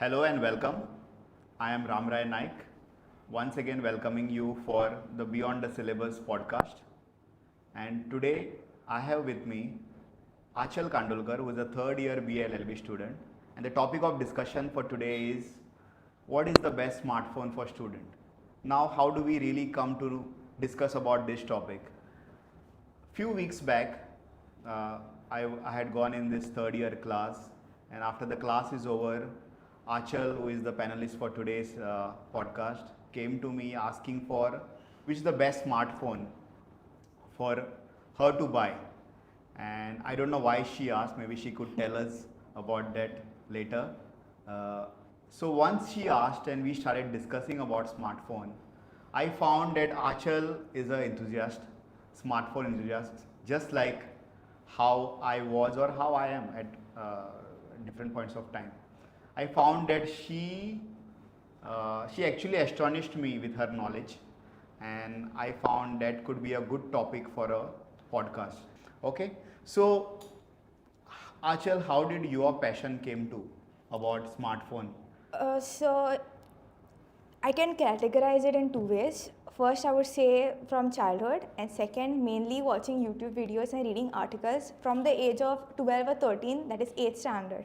Hello and welcome. I am Ramrai Naik, once again welcoming you for the Beyond the Syllabus podcast. And today I have with me Achal Candolkar, who is a third year BA LLB student. And the topic of discussion for today is what is the best smartphone for student? Now, how do we really come to discuss about this topic? Few weeks back, I had gone in this third year class, and after the class is over, Achal, who is the panelist for today's podcast, came to me asking for which is the best smartphone for her to buy. And I don't know why she asked, maybe she could tell us about that later. So once she asked and we started discussing about smartphone, I found that Achal is an enthusiast, smartphone enthusiast, just like how I was or how I am at different points of time. I found that she actually astonished me with her knowledge, and I found that could be a good topic for a podcast. Okay, so Achal, how did your passion came to about smartphone? So I can categorize it in two ways. First, I would say from childhood, and second, mainly watching YouTube videos and reading articles from the age of 12 or 13, that is 8th standard.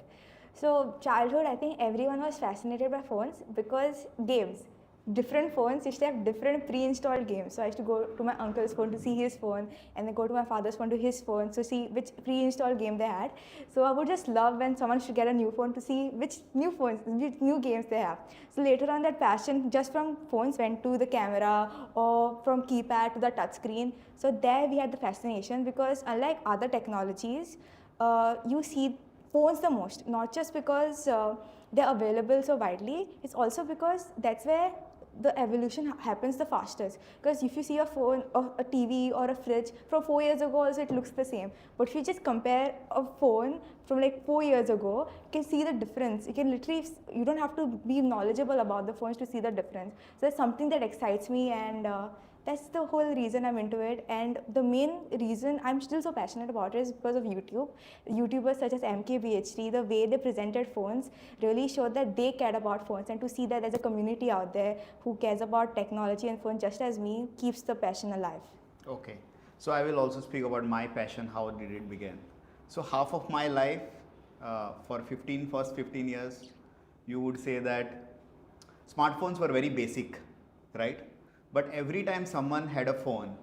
So, childhood, I think everyone was fascinated by phones because games. Different phones used to have different pre-installed games. So I used to go to my uncle's phone to see his phone, and then go to my father's phone to his phone to see which pre-installed game they had. So I would just love when someone should get a new phone to see which new games they have. So later on, that passion just from phones went to the camera or from keypad to the touchscreen. So there we had the fascination because unlike other technologies, you see phones the most, not just because they're available so widely, it's also because that's where the evolution happens the fastest. Because if you see a phone or a TV or a fridge from 4 years ago also, it looks the same, but if you just compare a phone from like 4 years ago, you can see the difference. You can literally, you don't have to be knowledgeable about the phones to see the difference. So that's something that excites me, and that's the whole reason I'm into it. And the main reason I'm still so passionate about it is because of YouTube. YouTubers such as MKBHD, the way they presented phones really showed that they cared about phones, and to see that there's a community out there who cares about technology and phones just as me keeps the passion alive. Okay, so I will also speak about my passion, how did it begin. So half of my life, for first 15 years, you would say that smartphones were very basic, right? But every time someone had a phone,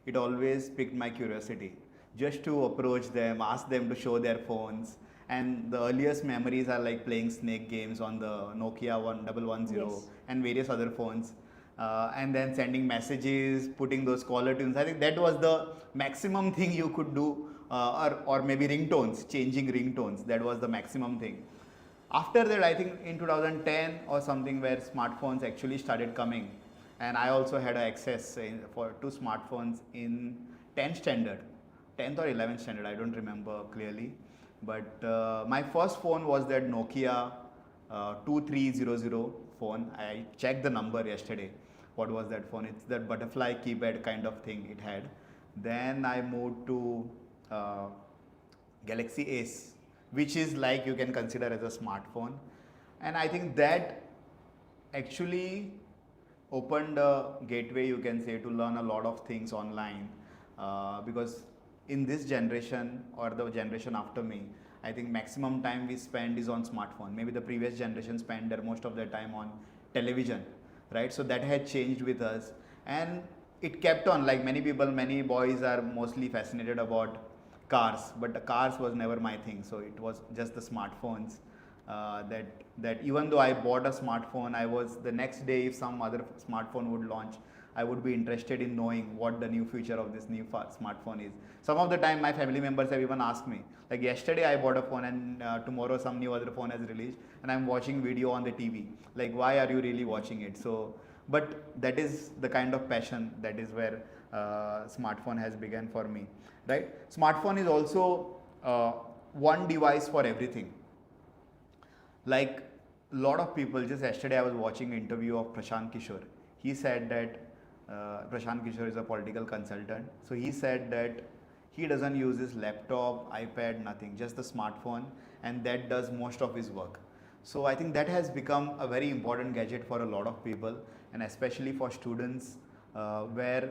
it always piqued my curiosity just to approach them, ask them to show their phones. And the earliest memories are like playing snake games on the Nokia 1110 Yes. and various other phones. And then sending messages, putting those caller tunes. I think that was the maximum thing you could do, or maybe ringtones, changing ringtones. That was the maximum thing. After that, I think in 2010 or something, where smartphones actually started coming, and I also had access to smartphones in 10th standard, 10th or 11th standard, I don't remember clearly. But my first phone was that Nokia 2300 phone. I checked the number yesterday. What was that phone? It's that butterfly keypad kind of thing it had. Then I moved to Galaxy Ace, which is like you can consider as a smartphone. And I think that actually opened a gateway, you can say, to learn a lot of things online, because in this generation or the generation after me, I think maximum time we spend is on smartphone. Maybe the previous generation spent their most of their time on television, right? So that had changed with us, and it kept on. Like many people, many boys are mostly fascinated about cars, but the cars was never my thing. So it was just the smartphones. That even though I bought a smartphone, I was the next day, if some other smartphone would launch, I would be interested in knowing what the new feature of this new smartphone is. Some of the time my family members have even asked me, like yesterday I bought a phone, and tomorrow some new other phone has released and I'm watching video on the TV. Like, why are you really watching it? So, but that is the kind of passion, that is where smartphone has begun for me, right? Smartphone is also one device for everything. Like a lot of people, just yesterday I was watching an interview of Prashant Kishore. He said that Prashant Kishore is a political consultant. So he said that he doesn't use his laptop, iPad, nothing, just the smartphone, and that does most of his work. So I think that has become a very important gadget for a lot of people, and especially for students, where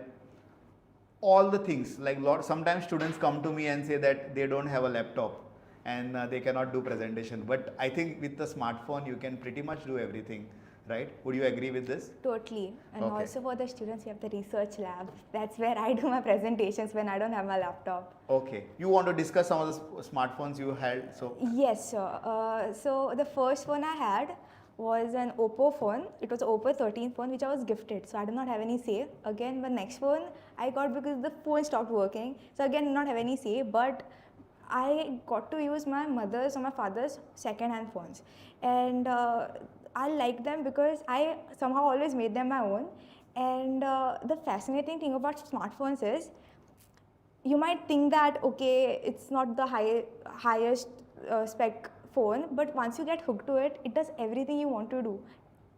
all the things like sometimes students come to me and say that they don't have a laptop and they cannot do presentation. But I think with the smartphone you can pretty much do everything, right? Would you agree with this? Totally. And Okay. also for the students, you have the research lab. That's where I do my presentations when I don't have my laptop. Okay. You want to discuss some of the smartphones you had? So Yes, sir. So the first phone I had was an Oppo phone. It was an Oppo 13 phone which I was gifted. So I did not have any say. Again, the next phone I got because the phone stopped working. So again, did not have any say. But I got to use my mother's or my father's second-hand phones, and I like them because I somehow always made them my own. And the fascinating thing about smartphones is you might think that okay, it's not the highest spec phone, but once you get hooked to it, it does everything you want to do.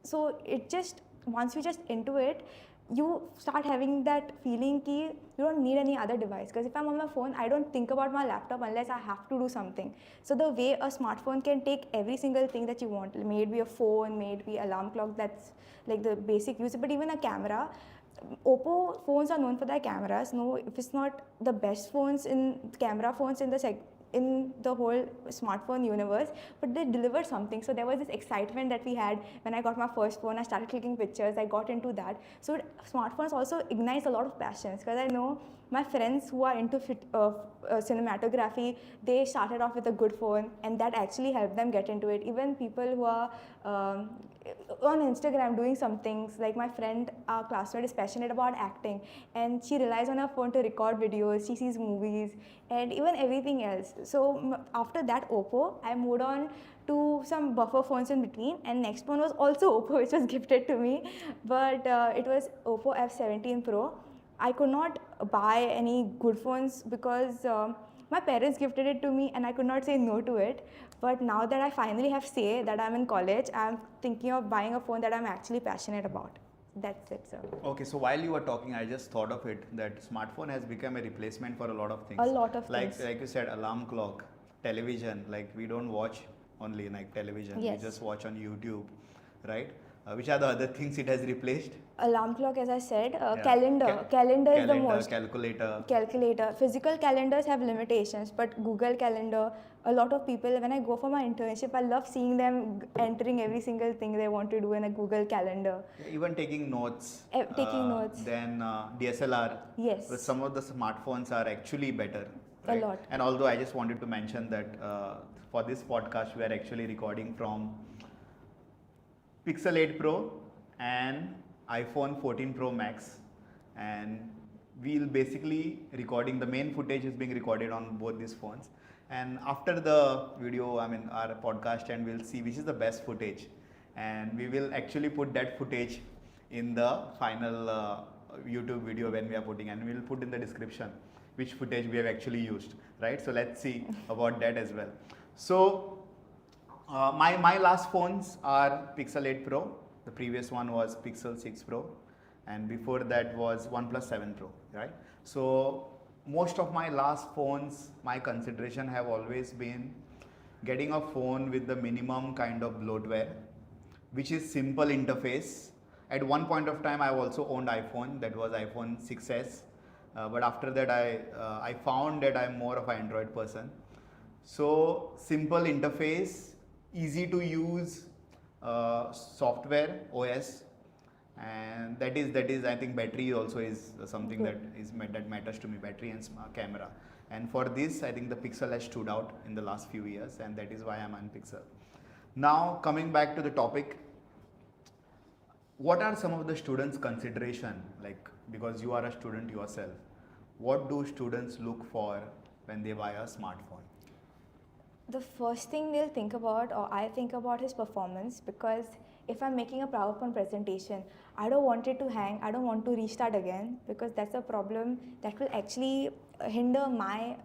So it just once you just into it, you start having that feeling ki you don't need any other device, because if I'm on my phone, I don't think about my laptop unless I have to do something. So the way a smartphone can take every single thing that you want, may it be a phone, may it be alarm clock, that's like the basic use, but even a camera. Oppo phones are known for their cameras. No, if it's not the best phones in camera phones in the whole smartphone universe, but they delivered something. So there was this excitement that we had when I got my first phone. I started clicking pictures. I got into that. So smartphones also ignites a lot of passions, because I know my friends who are into cinematography, they started off with a good phone, and that actually helped them get into it. Even people who are on Instagram doing some things, like my friend, our classmate, is passionate about acting, and she relies on her phone to record videos, she sees movies, and even everything else. So after that Oppo, I moved on to some buffer phones in between, and next one was also Oppo, which was gifted to me, but it was Oppo F17 Pro. I could not buy any good phones because my parents gifted it to me and I could not say no to it. But now that I finally have say that I'm in college, I'm thinking of buying a phone that I'm actually passionate about. That's it, sir. okay, so while you were talking, I just thought of it that smartphone has become a replacement for a lot of things. A lot of like things. like you said, alarm clock, television. Like we don't watch only like television. Yes. We just watch on YouTube, right? Which are the other things it has replaced? Alarm clock, as I said, Yeah. calendar. Calendar is the most. Calculator. Calculator. Physical calendars have limitations, but Google Calendar, a lot of people, when I go for my internship, I love seeing them entering every single thing they want to do in a Google Calendar. Even taking notes. Taking notes. Then DSLR. Yes. But some of the smartphones are actually better. Right? A lot. And although I just wanted to mention that for this podcast, we are actually recording from Pixel 8 Pro and iPhone 14 Pro Max, and we'll basically recording, the main footage is being recorded on both these phones, and after the video, I mean our podcast, and we'll see which is the best footage, and we will actually put that footage in the final YouTube video when we are putting, and we'll put in the description which footage we have actually used, right? So let's see about that as well. So my last phones are Pixel 8 Pro. The previous one was Pixel 6 Pro, and before that was OnePlus 7 Pro, right? So most of my last phones, my consideration have always been getting a phone with the minimum kind of bloatware, which is simple interface. At one point of time, I also owned iPhone, that was iPhone 6s, but after that I found that I'm more of an Android person. So simple interface, easy to use software OS, and that is I think battery also is something that matters to me, battery and camera. And for this, I think the Pixel has stood out in the last few years, and that is why I'm on Pixel. Now coming back to the topic, what are some of the students' consideration, like, because you are a student yourself, what do students look for when they buy a smartphone? The first thing they'll think about, or I think about, is performance, because if I'm making a PowerPoint presentation, I don't want it to hang, I don't want to restart again, because that's a problem that will actually hinder my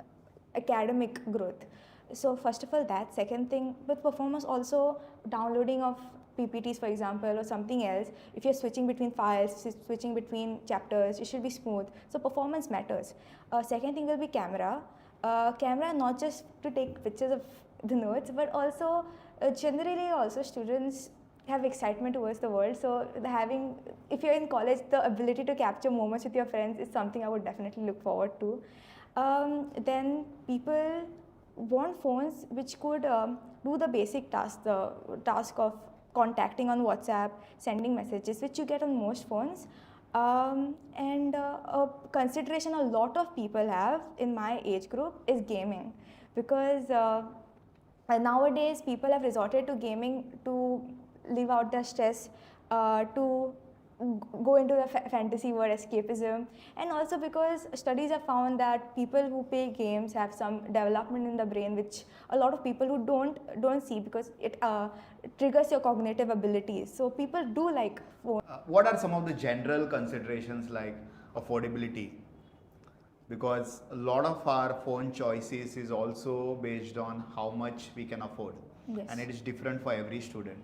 academic growth. So first of all that. Second thing, with performance also, downloading of PPTs for example or something else, if you're switching between files, switching between chapters, it should be smooth. So performance matters. Second thing will be camera. Camera not just to take pictures of the notes, but also generally also students have excitement towards the world, so if you're in college, the ability to capture moments with your friends is something I would definitely look forward to. Then people want phones which could do the basic the task of contacting on WhatsApp, sending messages, which you get on most phones. And a consideration a lot of people have in my age group is gaming, because nowadays people have resorted to gaming to leave out their stress, to go into the fantasy world, escapism, and also because studies have found that people who play games have some development in the brain which a lot of people who don't see, because it triggers your cognitive abilities. So people do like phone. What are some of the general considerations like affordability? Because a lot of our phone choices is also based on how much we can afford. Yes. And it is different for every student.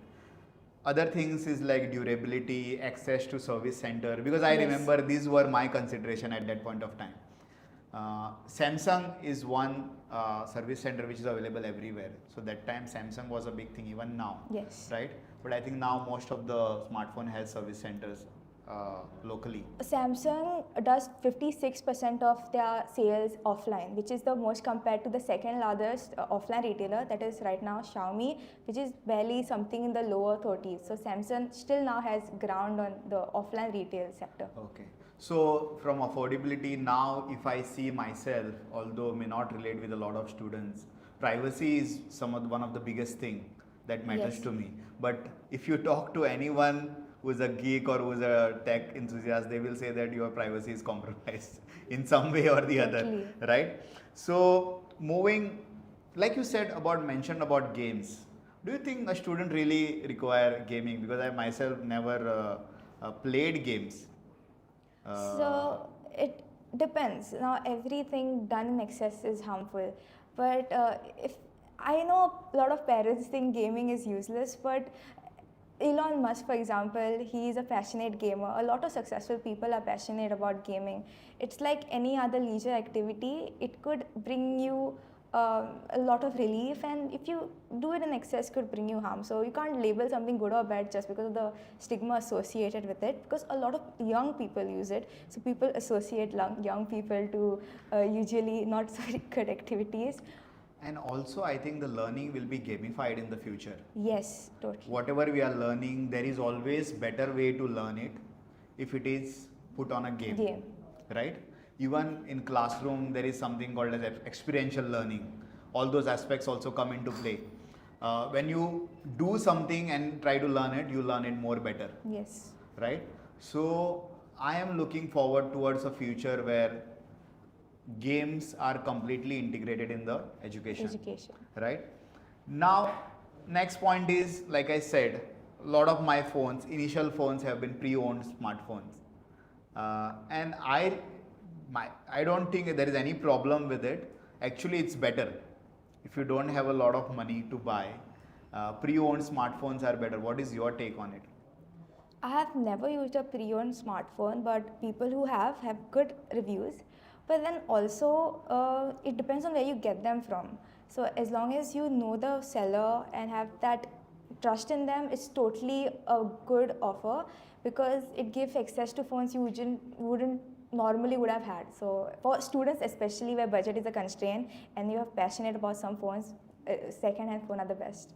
Other things is like durability, access to service center, because I Yes. remember these were my consideration at that point of time. Samsung is one service center which is available everywhere. So that time Samsung was a big thing, even now. Yes. Right? But I think now most of the smartphone has service centers locally. Samsung does 56% of their sales offline, which is the most compared to the second largest offline retailer, that is right now Xiaomi, which is barely something in the lower 30s. So Samsung still now has ground on the offline retail sector. Okay. So from affordability, now if I see myself, although may not relate with a lot of students, privacy is one of the biggest thing that matters Yes. to me. But if you talk to anyone who's a geek or who's a tech enthusiast, they will say that your privacy is compromised in some way or the other, Totally. right? So moving, like you said mentioned about games, do you think a student really require gaming? Because I myself never played games. So it depends. Now everything done in excess is harmful, but if I know a lot of parents think gaming is useless, but Elon Musk, for example, he is a passionate gamer. A lot of successful people are passionate about gaming. It's like any other leisure activity. It could bring you a lot of relief, and if you do it in excess, could bring you harm. So you can't label something good or bad just because of the stigma associated with it, because a lot of young people use it. So people associate young people to usually not so good activities. And also, I think the learning will be gamified in the future. Yes, totally. Whatever we are learning, there is always better way to learn it if it is put on a game. Right? Even in classroom, there is something called as experiential learning. All those aspects also come into play. When you do something and try to learn it, you learn it more better. Yes. Right? So I am looking forward towards a future where games are completely integrated in the education. Right? Now, next point is, like I said, a lot of my initial phones have been pre-owned smartphones. And I don't think there is any problem with it. Actually, it's better. If you don't have a lot of money to buy, pre-owned smartphones are better. What is your take on it? I have never used a pre-owned smartphone, but people who have good reviews. But then also, it depends on where you get them from. So as long as you know the seller and have that trust in them, it's totally a good offer, because it gives access to phones you wouldn't normally would have had. So for students especially, where budget is a constraint and you are passionate about some phones, second-hand phone are the best.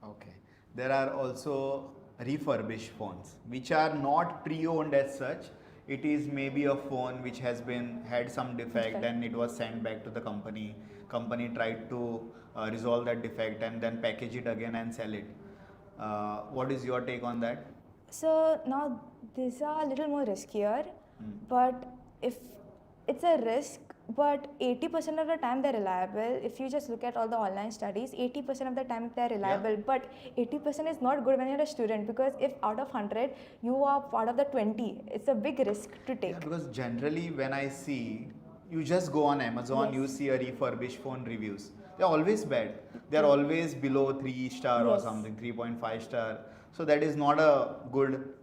Okay. There are also refurbished phones which are not pre-owned as such. It is maybe a phone which has had some defect and it was sent back to the company. Company tried to resolve that defect and then package it again and sell it. What is your take on that? So now these are a little more riskier, but if it's a risk, but 80% of the time they're reliable. If you just look at all the online studies, 80% of the time they're reliable, Yeah. but 80% is not good when you're a student, because if out of 100 you are part of the 20, it's a big risk to take. Yeah, because generally when I see, you just go on Amazon, Yes. you see a refurbished phone reviews. They're always bad. They're always below 3 star or Yes. something, 3.5 star. So that is not a good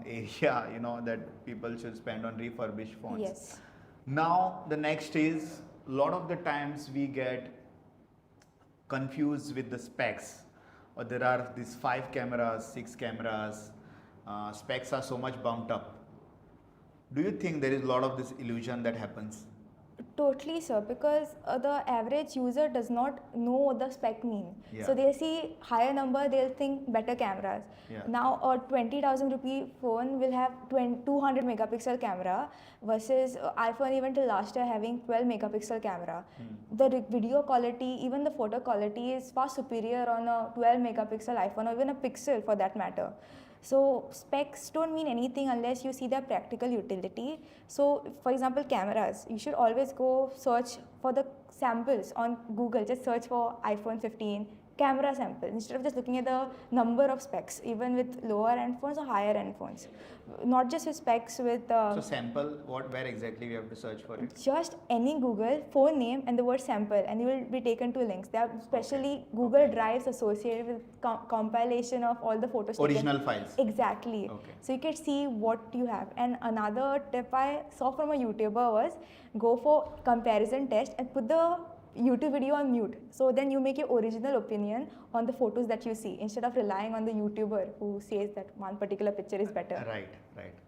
area, that people should spend on refurbished phones. Yes. Now the next is, a lot of the times we get confused with the specs. or there are these 5 cameras, 6 cameras, specs are so much bumped up. Do you think there is a lot of this illusion that happens? Totally, sir, because the average user does not know what the spec mean. Yeah. So they see higher number, they'll think better cameras. Yeah. Now a 20,000 rupee phone will have 200 megapixel camera versus iPhone even till last year having 12 megapixel camera. The video quality, even the photo quality is far superior on a 12 megapixel iPhone or even a Pixel for that matter. So specs don't mean anything unless you see their practical utility. So for example, cameras, you should always go search for the samples on Google. Just search for iPhone 15 camera sample instead of just looking at the number of specs, even with lower end phones or higher end phones. Not just with specs, with So sample, where exactly we have to search for it? just any Google phone name and the word sample, and you will be taken to links. There are specially Google Drives associated with compilation of all the photos Original taken. files. Exactly. Okay. So you can see what you have. And another tip I saw from a YouTuber was go for comparison test and put the YouTube video on mute. So then you make your original opinion on the photos that you see instead of relying on the YouTuber who says that one particular picture is better. Right.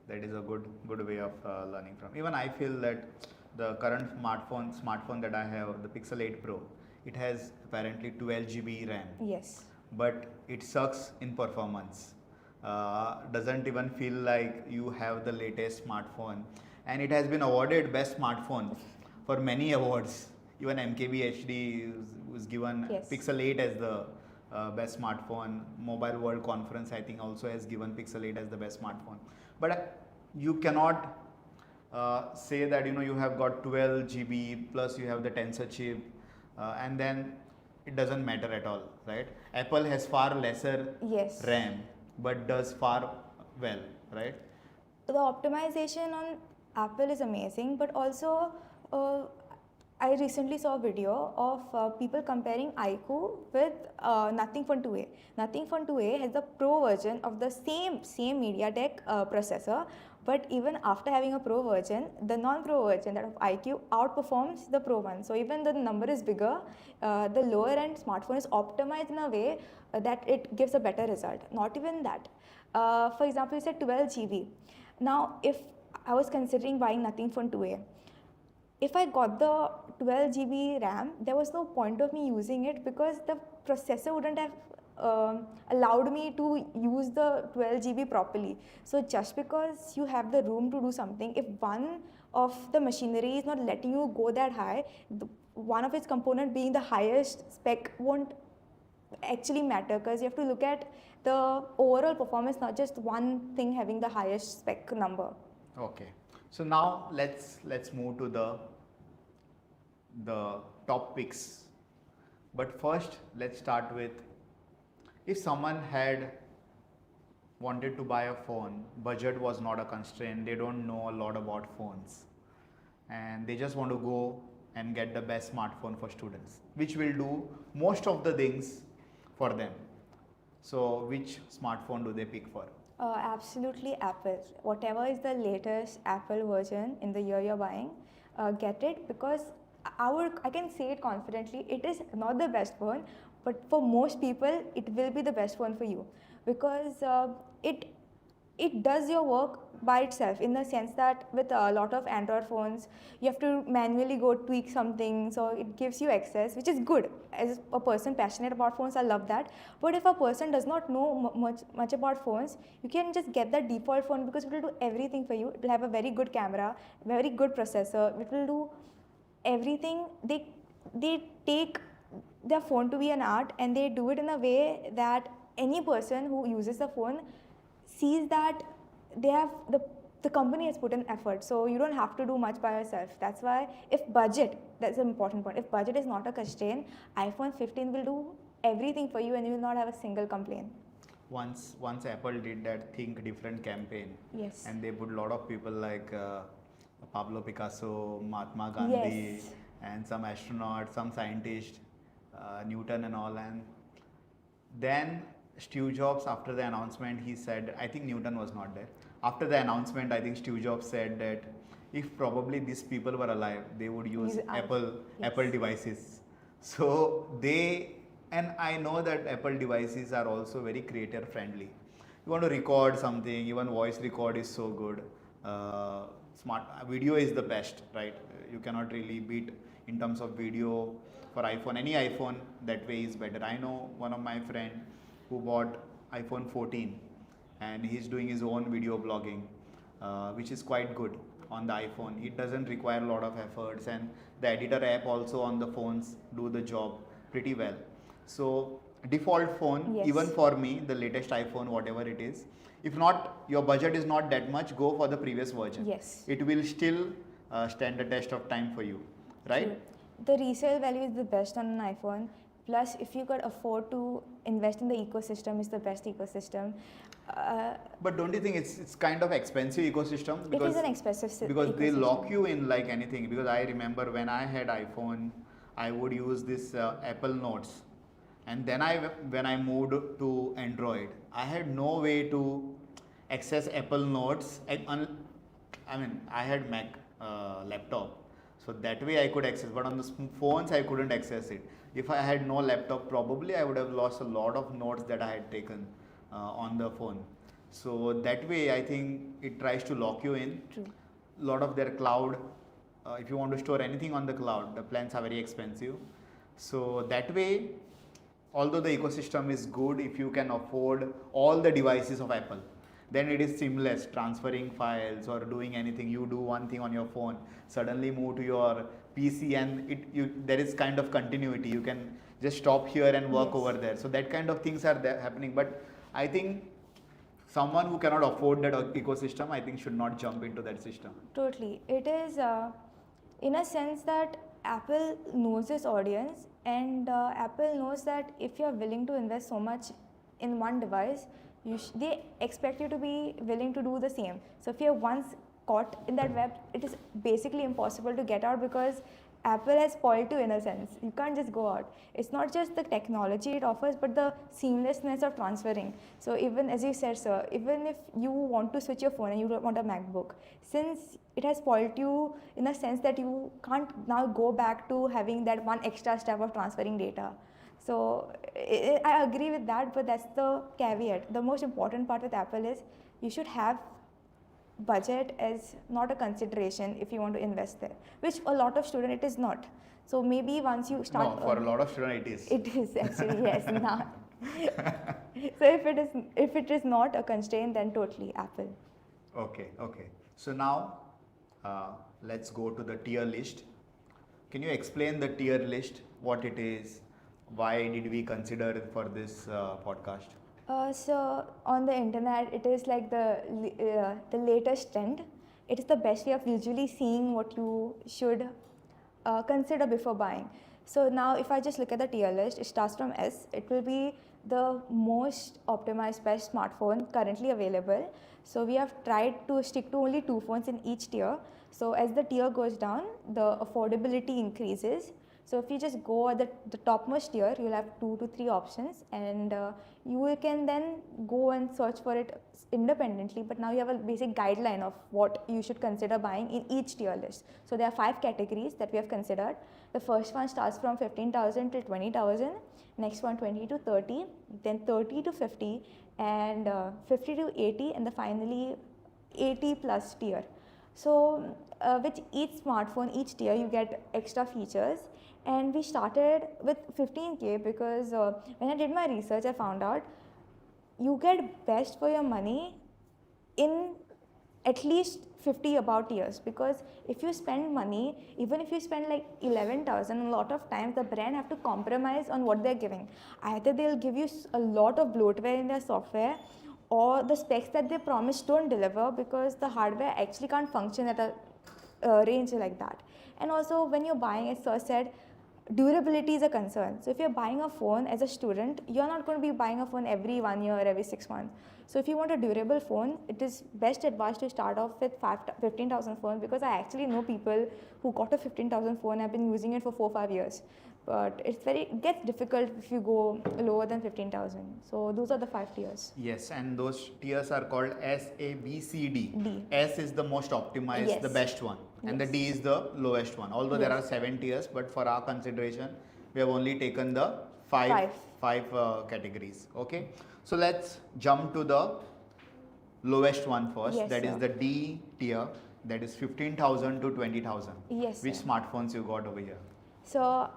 That is a good way of learning from. Even I feel that the current smartphone that I have, the Pixel 8 Pro, it has apparently 12 GB RAM. Yes. But it sucks in performance. Doesn't even feel like you have the latest smartphone, and it has been awarded best smartphone for many awards. Even MKBHD was given Yes. Pixel 8 as the best smartphone. Mobile World Conference I think also has given Pixel 8 as the best smartphone. But you cannot say that you have got 12 GB plus you have the tensor chip, and then it doesn't matter at all, right? Apple has far lesser Yes. RAM but does far well, right? The optimization on Apple is amazing, but also I recently saw a video of people comparing iQOO with Nothing Phone 2A. Nothing Phone 2A has the Pro version of the same MediaTek processor, but even after having a Pro version, the non-Pro version, that of iQOO, outperforms the Pro one. So even though the number is bigger, the lower end smartphone is optimized in a way that it gives a better result. Not even that. For example, you said 12 GB. Now, if I was considering buying Nothing Phone 2A, if I got the 12 GB RAM, there was no point of me using it because the processor wouldn't have allowed me to use the 12 GB properly. So just because you have the room to do something, if one of the machinery is not letting you go that high, one of its component being the highest spec won't actually matter, because you have to look at the overall performance, not just one thing having the highest spec number. Okay. So now let's move to the top picks. But first, let's start with, if someone had wanted to buy a phone, budget was not a constraint, they don't know a lot about phones, and they just want to go and get the best smartphone for students, which will do most of the things for them. So which smartphone do they pick for? Absolutely Apple. Whatever is the latest Apple version in the year you're buying, get it, because I can say it confidently, it is not the best phone, but for most people it will be the best phone for you, because it does your work by itself, in the sense that with a lot of Android phones you have to manually go tweak something, so it gives you access, which is good. As a person passionate about phones, I love that. But if a person does not know much about phones, you can just get that default phone, because it will do everything for you. It will have a very good camera, very good processor, it will do everything. They take their phone to be an art, and they do it in a way that any person who uses the phone sees that they have the company has put in effort, so you don't have to do much by yourself. That's why, if budget, that's an important point, if budget is not a constraint, iPhone 15 will do everything for you and you will not have a single complaint. Once Apple did that Think Different campaign, Yes. and they put a lot of people like Pablo Picasso, Mahatma Gandhi, Yes. and some astronaut, some scientist, Newton and all, and then Steve Jobs, after the announcement, he said, I think Newton was not there. After the announcement, I think Steve Jobs said that if probably these people were alive, they would use Apple devices. So they And I know that Apple devices are also very creator friendly. You want to record something, even voice record is so good. Smart video is the best, right? You cannot really beat in terms of video for iPhone. Any iPhone that way is better. I know one of my friend who bought iPhone 14 and he's doing his own video blogging, which is quite good on the iPhone. It doesn't require a lot of efforts, and the editor app also on the phones do the job pretty well. So default phone, Yes. even for me, the latest iPhone, whatever it is, if not your budget is not that much, go for the previous version. Yes. It will still stand the test of time for you, right? True. The resale value is the best on an iPhone. Plus, if you could afford to invest in the ecosystem, it's the best ecosystem. But don't you think it's kind of expensive ecosystem? It is an expensive because they ecosystem. lock you in like anything. Because I remember when I had iPhone, I would use this Apple Notes, and then when I moved to Android, I had no way to access Apple Notes. I mean, I had Mac laptop, so that way I could access. But on the phones, I couldn't access it. If I had no laptop, probably I would have lost a lot of notes that I had taken on the phone. So that way, I think it tries to lock you in. True. A lot of their cloud, if you want to store anything on the cloud, the plans are very expensive. So that way, although the ecosystem is good, if you can afford all the devices of Apple, then it is seamless transferring files or doing anything. You do one thing on your phone, suddenly move to your PC, and there is kind of continuity. You can just stop here and work Yes. over there. So that kind of things are there happening. But I think someone who cannot afford that ecosystem, I think, should not jump into that system. Totally. It is in a sense that Apple knows its audience, and Apple knows that if you're willing to invest so much in one device, they expect you to be willing to do the same. So if you're once caught in that web, it is basically impossible to get out because Apple has spoiled you in a sense. You can't just go out. It's not just the technology it offers, but the seamlessness of transferring. So even as you said, sir, even if you want to switch your phone and you don't want a MacBook, since it has spoiled you in a sense that you can't now go back to having that one extra step of transferring data. So I agree with that, but that's the caveat. The most important part with Apple is you should have budget as not a consideration if you want to invest there, which a lot of student it is not. So maybe once you start, No, for a lot of students it is. it is actually yes not. So if it is not a constraint, then totally Apple. Okay. So now let's go to the tier list. Can you explain the tier list, what it is, why did we consider it for this podcast? So on the internet, it is like the latest trend. It is the best way of visually seeing what you should consider before buying. So now if I just look at the tier list, it starts from S. It will be the most optimized best smartphone currently available. So we have tried to stick to only 2 phones in each tier. So as the tier goes down, the affordability increases. So if you just go at the topmost tier, you'll have 2 to 3 options, and you can then go and search for it independently. But now you have a basic guideline of what you should consider buying in each tier list. So there are 5 categories that we have considered. The first one starts from 15,000 till 20,000. Next one 20 to 30, then 30 to 50, and 50 to 80, and the finally 80 plus tier. So with each smartphone, each tier, you get extra features. And we started with 15K because when I did my research, I found out you get best for your money in at least 50 about years. Because if you spend money, even if you spend like 11,000, a lot of times the brand have to compromise on what they're giving. Either they'll give you a lot of bloatware in their software, or the specs that they promise don't deliver because the hardware actually can't function at a range like that. And also when you're buying, as Sir said, durability is a concern. So if you're buying a phone as a student, you're not going to be buying a phone every 1 year or every 6 months. So if you want a durable phone, it is best advised to start off with 15,000 phone, because I actually know people who got a 15,000 phone and have been using it for 4-5 years. But it gets difficult if you go lower than 15,000. So those are the 5 tiers. Yes, and those tiers are called S, A, B, C, D. D. S is the most optimized, Yes. the best one, and the Yes. D is the lowest one. Although there are Yes. 7 tiers, but for our consideration, we have only taken the five categories. Okay, so let's jump to the lowest one first. Yes, That is sir. the D tier. That is 15,000 to 20,000. Yes, Which sir. smartphones you got over here? So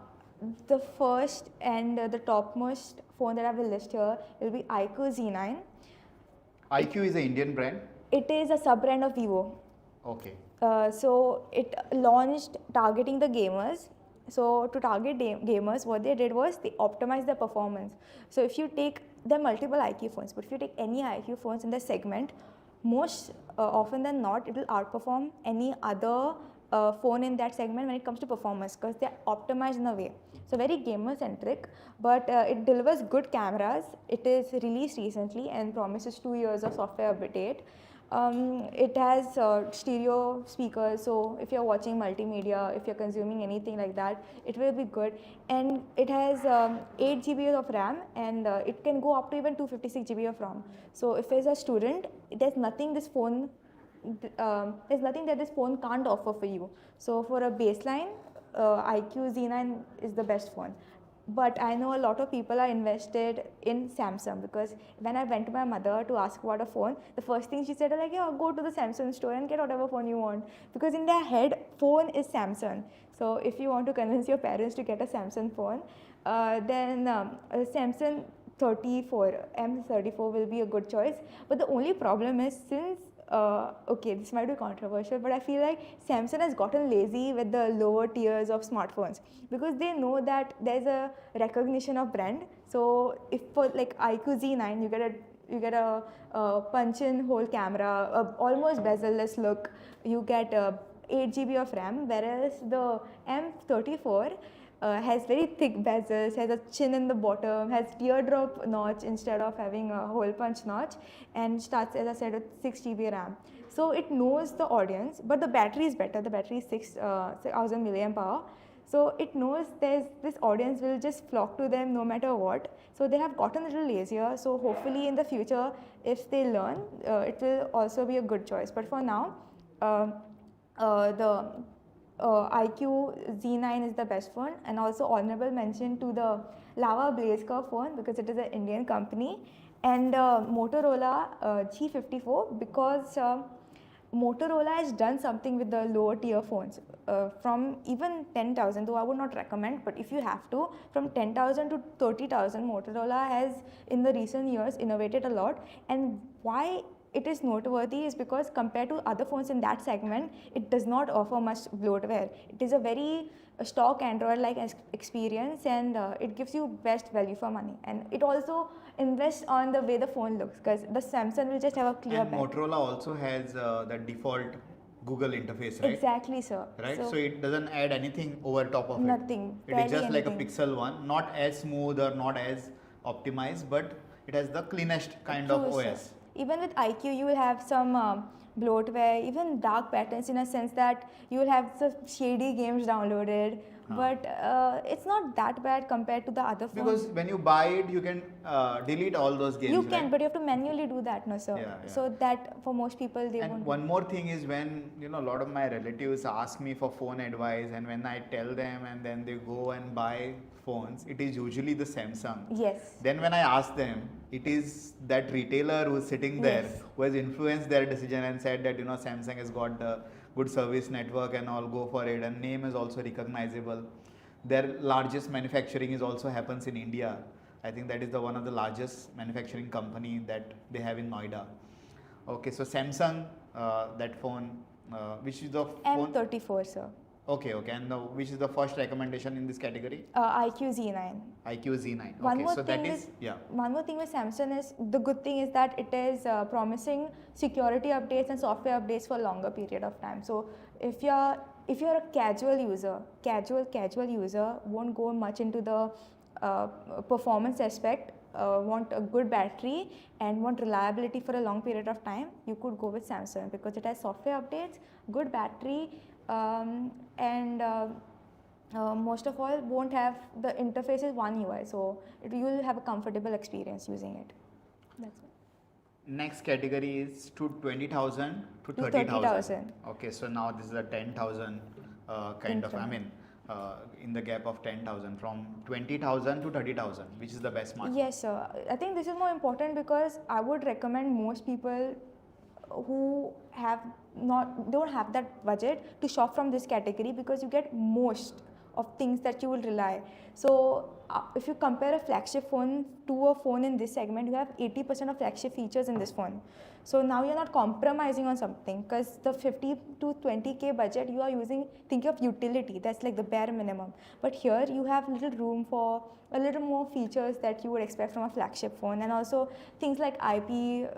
the first and the topmost phone that I will list here will be iQOO Z9. IQ is an Indian brand. It is a sub-brand of Vivo. Okay. So it launched targeting the gamers. So to target gamers, what they did was they optimized the performance. So if you take, there are multiple IQ phones, but if you take any IQ phones in the segment, most often than not, it will outperform any other phone in that segment when it comes to performance because they are optimized in a way. So very gamer centric, but it delivers good cameras. It is released recently and promises 2 years of software update. It has stereo speakers, so if you're watching multimedia, if you're consuming anything like that, it will be good. And it has 8 GB of RAM, and it can go up to even 256 GB of RAM. So if as a student, there's nothing this phone, there's nothing that this phone can't offer for you. So for a baseline, iQOO Z9 is the best phone. But I know a lot of people are invested in Samsung because when I went to my mother to ask about a phone, the first thing she said was like, yeah, go to the Samsung store and get whatever phone you want. Because in their head, phone is Samsung. So if you want to convince your parents to get a Samsung phone, then a Samsung 34, M34 will be a good choice. But the only problem is since okay, this might be controversial, but I feel like Samsung has gotten lazy with the lower tiers of smartphones because they know that there's a recognition of brand. So if for like iQOO Z9, you get a punch-in hole camera, almost bezel-less look. You get 8 GB of RAM, whereas the M34 has very thick bezels, has a chin in the bottom, has teardrop notch instead of having a hole punch notch, and starts, as I said, with 6 GB RAM. So it knows the audience, but the battery is better. The battery is 6,000 milliamp hour. So it knows this audience will just flock to them no matter what. So they have gotten a little lazier. So hopefully in the future, if they learn, it will also be a good choice. But for now, the iQOO Z9 is the best phone, and also honorable mention to the Lava Blaze Curve phone because it is an Indian company, and Motorola G54 because Motorola has done something with the lower tier phones from even 10,000, though I would not recommend, but if you have to, from 10,000 to 30,000, Motorola has in the recent years innovated a lot. And why it is noteworthy is because compared to other phones in that segment, it does not offer much bloatware. It is a very stock Android-like experience, and it gives you best value for money. And it also invests on the way the phone looks because the Samsung will just have a clear And back. Motorola also has the default Google interface, right? Exactly, sir. Right, so it doesn't add anything over top of Nothing, it. It is barely just like a anything. Pixel one, not as smooth or not as optimized, but it has the cleanest kind of True, sir. OS. Even with iQOO, you will have some bloatware, even dark patterns in a sense that you will have some shady games downloaded. But it's not that bad compared to the other phones. Because when you buy it, you can delete all those games. You can, right? but you have to manually do that, no, sir. Yeah. So that for most people they And won't. one more thing is when a lot of my relatives ask me for phone advice, and when I tell them, and then they go and buy phones, it is usually the Samsung. Yes. Then when I ask them, it is that retailer who's sitting there Yes. who has influenced their decision and said that Samsung has got the good service network and all, go for it, and name is also recognizable. Their largest manufacturing is also happens in India. I think that is the one of the largest manufacturing company that they have in Noida. Okay, so Samsung, that phone, which is the phone? M34, sir. Okay, and which is the first recommendation in this category? iQOO Z9. iQOO Z9. One Okay, more so thing that is one more thing with Samsung is the good thing is that it is promising security updates and software updates for a longer period of time. So if you're a casual user won't go much into the performance aspect, want a good battery and want reliability for a long period of time, you could go with Samsung because it has software updates, good battery, and most of all won't have the interface is one UI, so you will have a comfortable experience using it. That's it. Next category is to 20,000 to To 30,000. 30,000. Okay, so now this is a 10,000 kind of. I mean, in the gap of 10,000 from 20,000 to 30,000, which is the best smartphone? Yes, sir. I think this is more important because I would recommend most people who don't have that budget to shop from this category, because you get most of things that you will rely. So if you compare a flagship phone to a phone in this segment, you have 80% of flagship features in this phone. So now you're not compromising on something, because the 50 to 20k budget you are using, think of utility, that's like the bare minimum. But here you have little room for a little more features that you would expect from a flagship phone, and also things like IP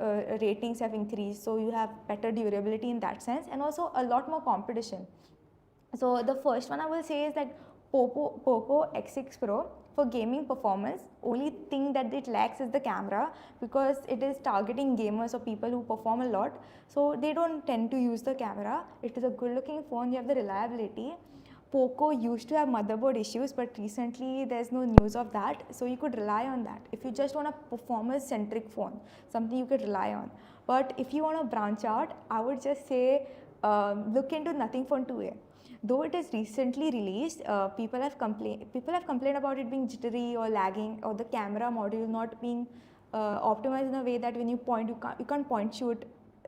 ratings have increased, so you have better durability in that sense, and also a lot more competition. So the first one I will say is that Poco X6 Pro for gaming performance. Only thing that it lacks is the camera, because it is targeting gamers or people who perform a lot. So they don't tend to use the camera. It is a good looking phone. You have the reliability. Poco used to have motherboard issues, but recently there's no news of that. So you could rely on that. If you just want a performance centric phone, something you could rely on. But if you want to branch out, I would just say look into Nothing Phone 2A. Though it is recently released, people have complained about it being jittery or lagging, or the camera module not being optimized in a way that when you point, you can't point shoot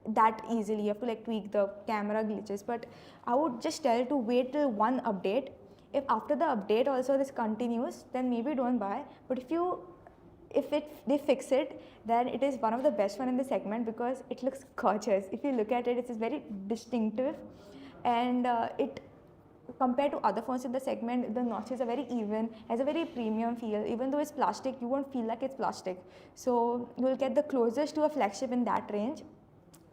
that easily. You have to like tweak the camera glitches. But I would just tell to wait till one update. If after the update also this continues, then maybe don't buy. But if they fix it, then it is one of the best one in the segment, because it looks gorgeous. If you look at it, it is very distinctive, and it, compared to other phones in the segment, the notches are very even, has a very premium feel. Even though it's plastic, you won't feel like it's plastic. So you will get the closest to a flagship in that range.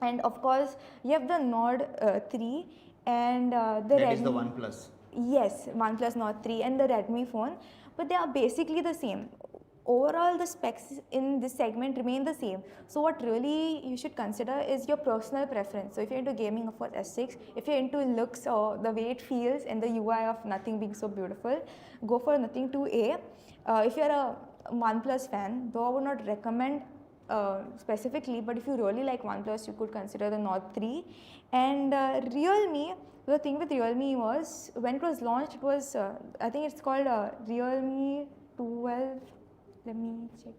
And of course, you have the Nord 3 and the That is the OnePlus. Yes, OnePlus Nord 3 and the Redmi phone, but they are basically the same. Overall, the specs in this segment remain the same. So what really you should consider is your personal preference. So if you're into gaming, of course S6. If you're into looks or the way it feels and the UI of Nothing being so beautiful, go for Nothing 2A. If you're a OnePlus fan, though I would not recommend specifically, but if you really like OnePlus, you could consider the Nord 3. And Realme, the thing with Realme was, when it was launched, it was, I think it's called Realme 12, let me check.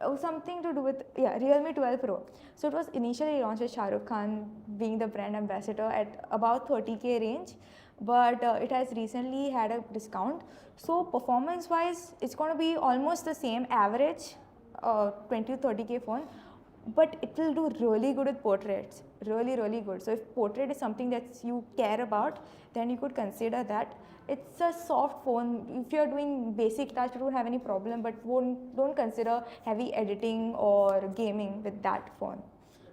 Oh, something to do with, Realme 12 Pro. So it was initially launched with Shah Rukh Khan being the brand ambassador at about 30k range, but it has recently had a discount. So performance wise, it's going to be almost the same average 20 to 30k phone, but it will do really good with portraits, really good. So if portrait is something that you care about, then you could consider that. It's a soft phone. If you're doing basic touch, you don't have any problem, but don't consider heavy editing or gaming with that phone.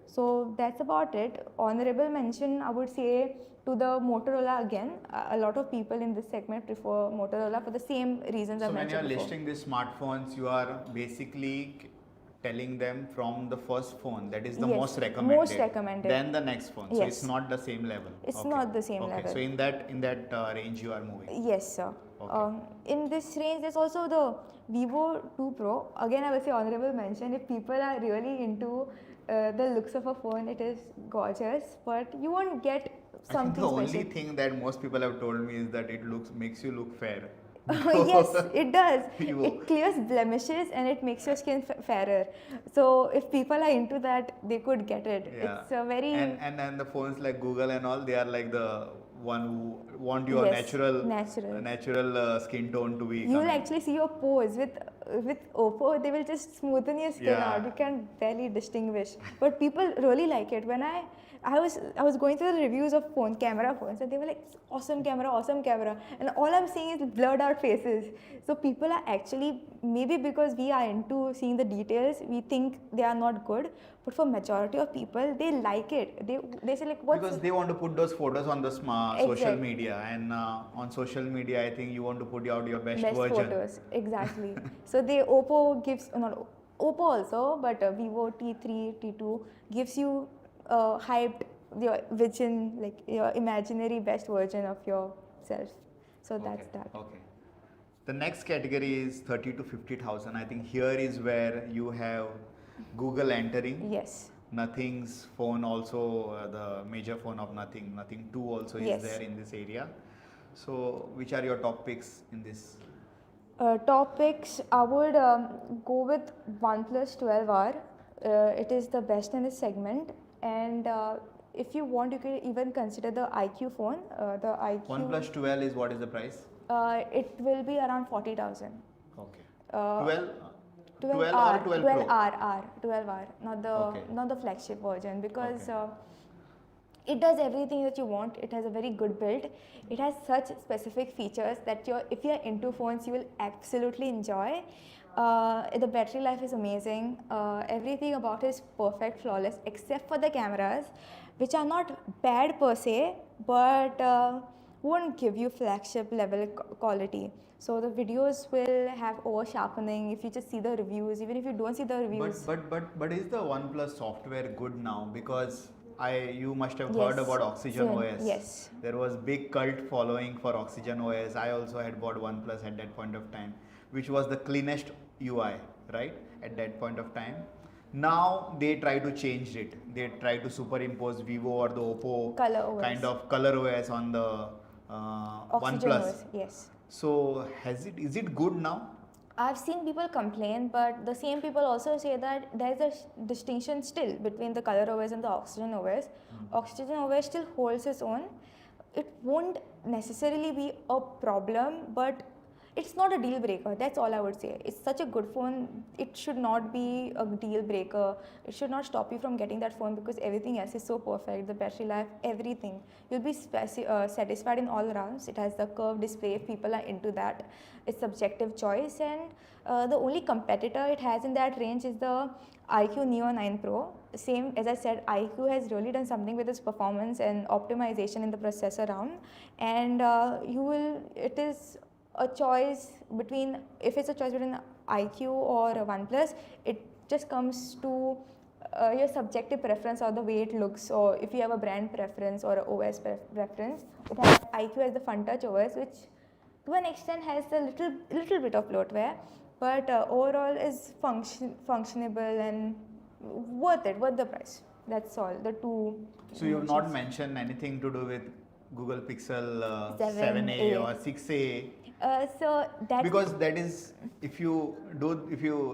So that's about it. Honorable mention, I would say, to the Motorola again. A lot of people in this segment prefer Motorola for the same reasons I mentioned. So when you're before. listing these smartphones, you are basically telling them from the first phone, that is the Yes, most recommended. most recommended. Then the next phone. So Yes. it's not the same level. It's not the same level. So in that range you are moving. Yes, sir. Okay. In this range, there's also the Vivo 2 Pro. Again, I will say honorable mention. If people are really into the looks of a phone, it is gorgeous, but you won't get something I think the special. only thing that most people have told me is that it makes you look fair. Yes, it does. Vivo. It clears blemishes and it makes your skin fairer. So if people are into that, they could get it. Yeah. It's a very and the phones like Google and all, they are like the one who want your Yes, natural natural. skin tone to be. You will coming. actually see your pose with Oppo. They will just smoothen your skin Yeah. out. You can barely distinguish. But people really like it. When I was going through the reviews of camera phones, and they were like, awesome camera, and all I'm seeing is blurred out faces. So people are actually, maybe because we are into seeing the details, we think they are not good. But for majority of people, they like it. They say like, what's Because they want to put those photos on the social Exact. media, and on social media, I think you want to put out your best best version. photos, exactly. So Oppo gives, not Oppo also, but Vivo T3, T2 gives you hyped your vision, like your imaginary best version of yourself. So that's that. Okay. The next category is 30 to 50,000. I think here is where you have Google entering. Yes. Nothing's phone also, the major phone of Nothing 2 also is Yes. there in this area. So, which are your top picks in this? Topics, I would go with OnePlus 12R. It is the best in this segment, and if you want, you can even consider the IQ phone. The IQ. OnePlus 12 is what is the price? It will be around 40,000. Okay. Uh, 12, 12 12R, or 12 Pro? 12R, not the Okay. not the flagship version, because Okay. it does everything that you want. It has a very good build. It has such specific features that if you're into phones, you will absolutely enjoy. The battery life is amazing. Everything about it is perfect, flawless, except for the cameras, which are not bad per se, but won't give you flagship level quality. So the videos will have over sharpening. If you just see the reviews, even if you don't see the reviews. But is the OnePlus software good now? Because you must have Yes. heard about Oxygen Soon, OS. yes. There was big cult following for Oxygen OS. I also had bought OnePlus at that point of time, which was the cleanest UI, right? At that point of time. Now they try to change it. They try to superimpose Vivo or the Oppo Color OS. kind of color OS on the Oxygen OnePlus. OS, yes. So is it good now? I've seen people complain, but the same people also say that there's a distinction still between the color OS and the Oxygen OS. Oxygen OS still holds its own. It won't necessarily be a problem, but it's not a deal breaker. That's all I would say. It's such a good phone. It should not be a deal breaker. It should not stop you from getting that phone because everything else is so perfect. The battery life, everything. You'll be satisfied in all rounds. It has the curved display if people are into that. It's subjective choice, and the only competitor it has in that range is the iQOO Neo 9 Pro. Same as I said, iQOO has really done something with its performance and optimization in the processor round, and it is a choice between, if it's a choice between IQ or a OnePlus, it just comes to your subjective preference or the way it looks, or if you have a brand preference or a OS preference. It has IQ as the fun touch OS, which to an extent has a little bit of bloatware, but overall is functionable and worth the price. That's all. The two. So you have not mentioned anything to do with Google Pixel 7a. 7a or 6a. So that, Because that is, if you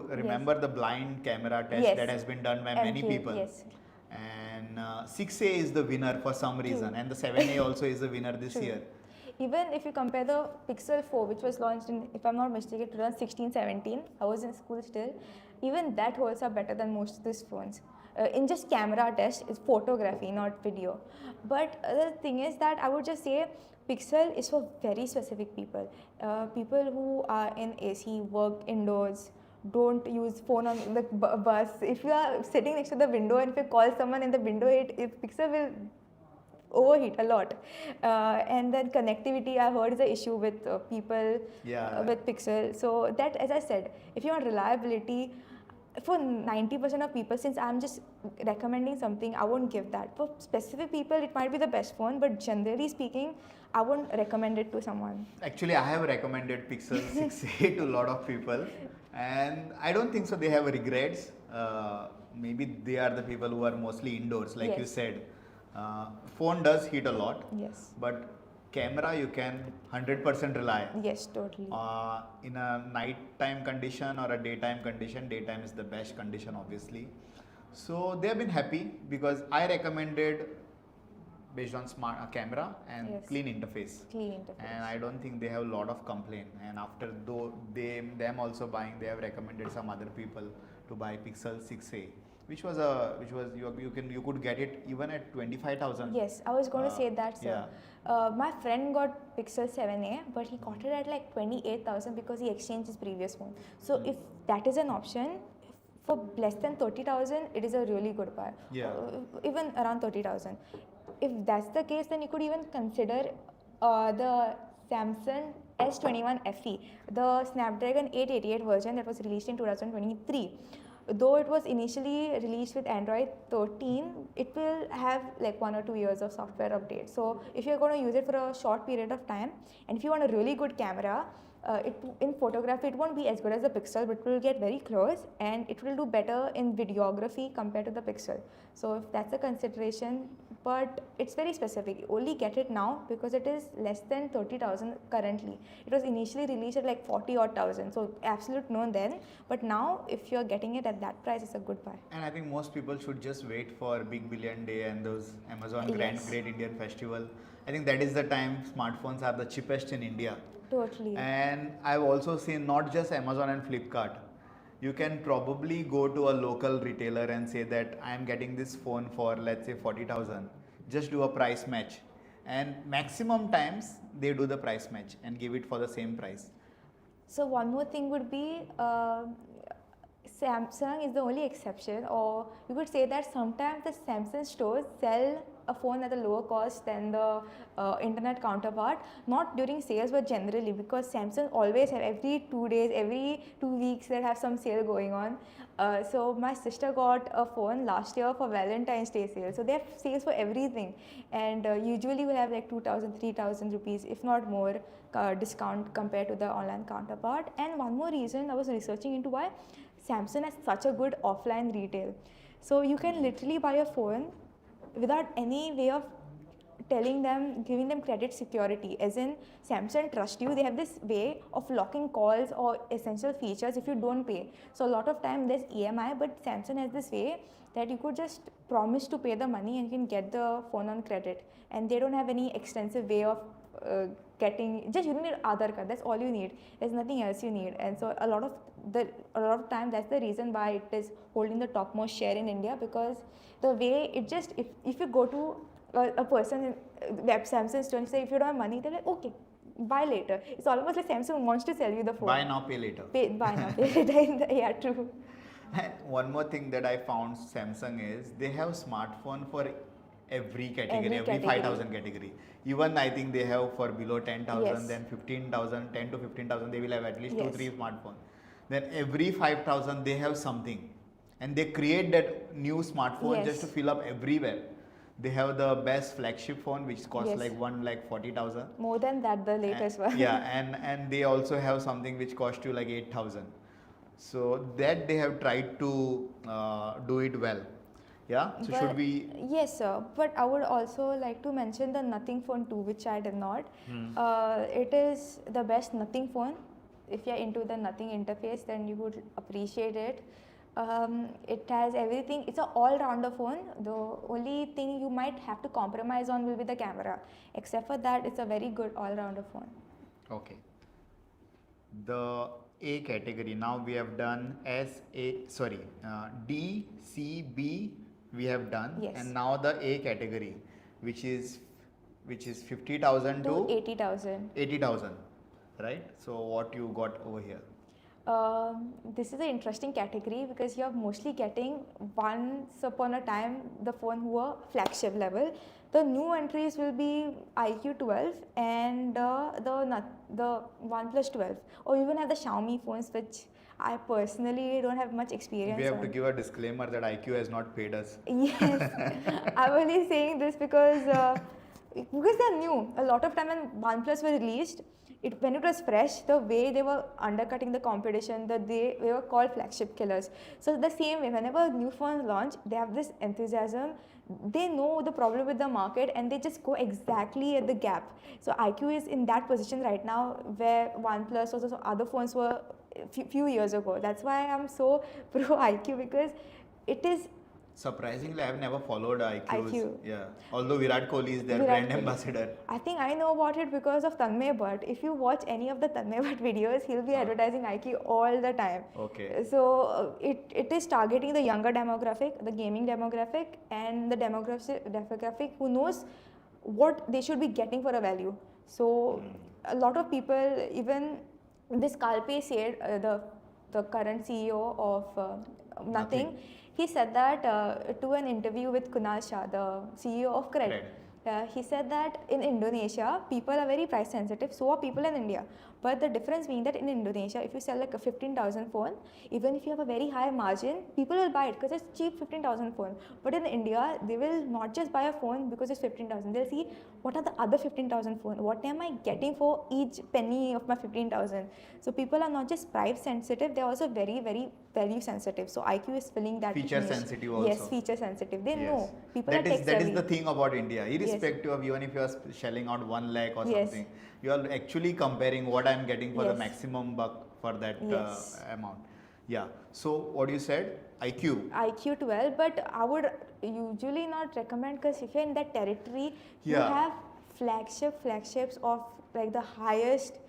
remember the blind camera test Yes. that has been done by many MK, people, yes. and 6a is the winner for some reason, and the 7a also is the winner this True. year. Even if you compare the Pixel 4, which was launched in, if I'm not mistaken, 2016-17, I was in school still, even that holds up better than most of these phones. In just camera test, it's photography, not video. But the thing is that I would just say Pixel is for very specific people. People who are in AC, work indoors, don't use phone on the bus. If you are sitting next to the window and if you call someone in the window, Pixel will overheat a lot. And then connectivity, I heard, is an issue with people with Pixel. So that, as I said, if you want reliability, for 90% of people, since I'm just recommending something, I won't give that. For specific people, it might be the best phone, but generally speaking, I won't recommend it to someone. Actually, I have recommended Pixel 6a to a lot of people, and I don't think so they have regrets. Maybe they are the people who are mostly indoors, like you Yes. said. Phone does heat a lot, Yes. but camera you can 100% rely. Yes, totally. In a nighttime condition or a daytime condition, daytime is the best condition, obviously. So they have been happy because I recommended based on smart camera and Yes. clean interface. Clean interface. And I don't think they have a lot of complaint. And after them also buying, they have recommended some other people to buy Pixel 6a, which was you could get it even at 25,000. Yes, I was going to say that, sir. Yeah. My friend got Pixel 7a, but he got it at like 28,000 because he exchanged his previous phone. So if that is an option, for less than 30,000, it is a really good buy. Yeah. Even around 30,000. If that's the case, then you could even consider the Samsung S21 FE, the Snapdragon 888 version that was released in 2023. Though it was initially released with Android 13, it will have like 1 or 2 years of software update. So if you're going to use it for a short period of time, and if you want a really good camera, in photography it won't be as good as the Pixel, but it will get very close and it will do better in videography compared to the Pixel. So if that's a consideration, but it's very specific. You only get it now because it is less than 30,000 currently. It was initially released at like 40 odd thousand, so absolute no then. But now, if you're getting it at that price, it's a good buy. And I think most people should just wait for Big Billion Day and those Amazon Yes. Great Indian Festival. I think that is the time smartphones are the cheapest in India. Totally. And I've also seen not just Amazon and Flipkart. You can probably go to a local retailer and say that I am getting this phone for, let's say, 40,000. Just do a price match. And maximum times they do the price match and give it for the same price. So one more thing would be Samsung is the only exception, or you could say that sometimes the Samsung stores sell a phone at a lower cost than the internet counterpart, not during sales but generally, because Samsung always have every 2 days, every 2 weeks they have some sale going on. So my sister got a phone last year for Valentine's Day sale, so they have sales for everything, and usually will have like 2,000, 3,000 rupees if not more discount compared to the online counterpart. And one more reason I was researching into why Samsung has such a good offline retail. So you can literally buy a phone without any way of telling them, giving them credit security, as in Samsung trust you. They have this way of locking calls or essential features if you don't pay. So a lot of time there's EMI, but Samsung has this way that you could just promise to pay the money and you can get the phone on credit, and they don't have any extensive way of getting, just you need Aadhaar card, that's all you need, there's nothing else you need. And so a lot of time that's the reason why it is holding the topmost share in India, because the way it just, if you go to a person in web Samsung store and say if you don't have money, they're like, okay, buy later. It's almost like Samsung wants to sell you the phone. Buy now, pay later. Buy now, pay later. Yeah, true. And one more thing that I found Samsung is they have smartphone for every category, every 5,000 category. Even I think they have for below 10,000, Yes. then 15,000, 10 to 15,000, they will have at least Yes. 2-3 smartphones. Then every 5,000 they have something, and they create that new smartphone Yes. just to fill up everywhere. They have the best flagship phone which costs Yes. like 1,40,000. More than that, the latest one. Yeah, and they also have something which costs you like 8,000. So that they have tried to do it well. Yeah. So should we? Yes, sir. But I would also like to mention the Nothing Phone 2, which I did not. It is the best Nothing phone. If you're into the Nothing interface, then you would appreciate it. It has everything. It's an all-rounder phone. The only thing you might have to compromise on will be the camera. Except for that, it's a very good all-rounder phone. Okay. The A category. Now we have done D, C, B. We have done, Yes. and now the A category, which is 50,000 To to 80,000. 80,000, right? So what you got over here? This is an interesting category because you're mostly getting once upon a time the phone who are flagship level. The new entries will be iQOO 12 and the OnePlus 12, or even have the Xiaomi phones, which I personally don't have much experience We have on. to give a disclaimer that iQOO has not paid us. Yes, I'm only saying this because they're new. A lot of time when OnePlus were released, when it was fresh, the way they were undercutting the competition, they were called flagship killers. So the same way, whenever a new phone launch, they have this enthusiasm. They know the problem with the market and they just go exactly at the gap. So iQOO is in that position right now where OnePlus or other phones were few years ago. That's why I'm so pro iQOO, because it is. Surprisingly, I have never followed iQOO's. iQOO. Yeah. Although Virat Kohli is their Virat brand Kohli. ambassador. I think I know about it because of Tanmay Bhatt. If you watch any of the Tanmay Bhatt videos, he'll be advertising iQOO all the time. Okay. So it is targeting the younger demographic, the gaming demographic, and the demographic who knows what they should be getting for a value. So a lot of people, even this Kalpe said, the current CEO of Nothing. He said that to an interview with Kunal Shah, the CEO of Cred. He said that in Indonesia, people are very price sensitive, so are people in India. But the difference being that in Indonesia, if you sell like a 15,000 phone, even if you have a very high margin, people will buy it because it's cheap 15,000 phone. But in India, they will not just buy a phone because it's 15,000. They'll see what are the other 15,000 phone. What am I getting for each penny of my 15,000? So people are not just price sensitive; they're also very, very value sensitive. So IQ is filling that Feature niche. sensitive also. Yes, feature sensitive. They Yes. know people That are tech that is savvy. the thing about India. Irrespective of even if you are shelling out 1 lakh or Yes. something, you are actually comparing what I'm getting for the Yes. maximum buck for that Yes. amount. Yeah. So what you said, IQ. IQ 12, but I would usually not recommend because if you're in that territory, you Yeah. have flagships of like the highest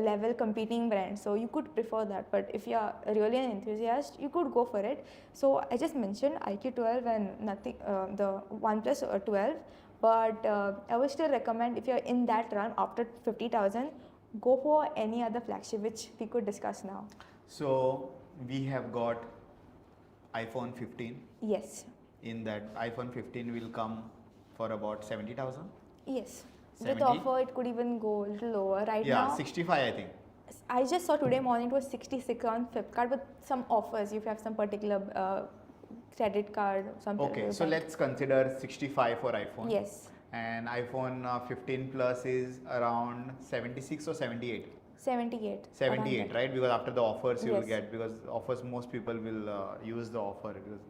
level competing brands. So you could prefer that. But if you're really an enthusiast, you could go for it. So I just mentioned IQ 12 and nothing, the OnePlus 12. But I would still recommend if you're in that run after 50,000, go for any other flagship, which we could discuss now. So we have got iPhone 15. Yes. In that iPhone 15 will come for about 70,000. Yes. 70? With offer, it could even go a little lower. Right Yeah, now, 65 I think. I just saw today morning it was 66 on Flipkart with some offers. If you have some particular credit card, something. Okay, so let's consider 65 for iPhone. Yes. And iPhone 15 Plus is around 76 or 78. 78. 78, around that. right? Because after the offers you will Yes. get, because offers most people will use the offer. Because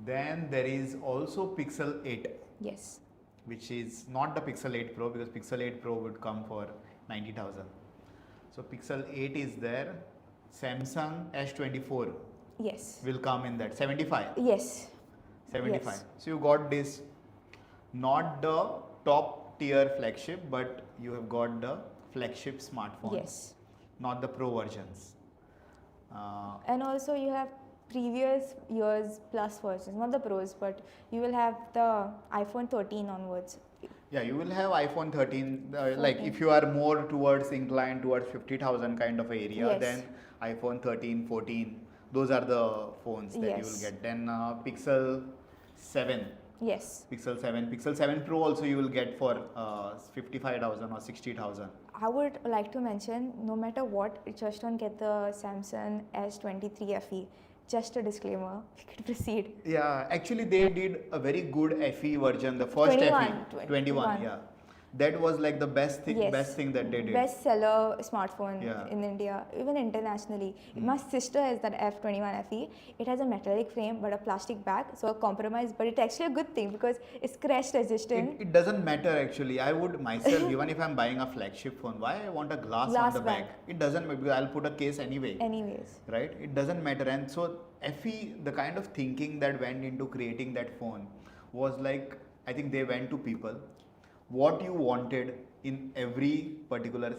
then there is also Pixel 8, Yes. which is not the Pixel 8 Pro, because Pixel 8 Pro would come for 90,000. So Pixel 8 is there. Samsung S24 Yes. will come in that 75. Yes. 75. Yes. So you got this, not the top tier flagship, but you have got the flagship smartphone, Yes. not the pro versions. And also you have previous years plus versions, not the pros, but you will have the iPhone 13 onwards. Yeah, you will have iPhone 13. Like 14. if you are more towards inclined towards 50,000 kind of area, Yes. then iPhone 13, 14, those are the phones that you will Yes. get. Then Pixel 7. Yes. Pixel 7 Pro also you will get for 55,000 or 60,000. I would like to mention, no matter what, just don't get the Samsung S23 FE. Just a disclaimer. We could proceed. Yeah, actually they did a very good FE version, the first 21, FE, 21, yeah. That was like the best thing, Yes. best thing that they did. Best seller smartphone Yeah. in India, even internationally. My sister has that F21 FE. It has a metallic frame but a plastic back, so a compromise. But it's actually a good thing because it's crash resistant. It doesn't matter actually. I would myself, even if I'm buying a flagship phone, why I want a glass on Glass the back? back. It doesn't matter because I'll put a case anyway. Anyways. Right? It doesn't matter. And so FE, the kind of thinking that went into creating that phone was like, I think they went to people, what you wanted in every particular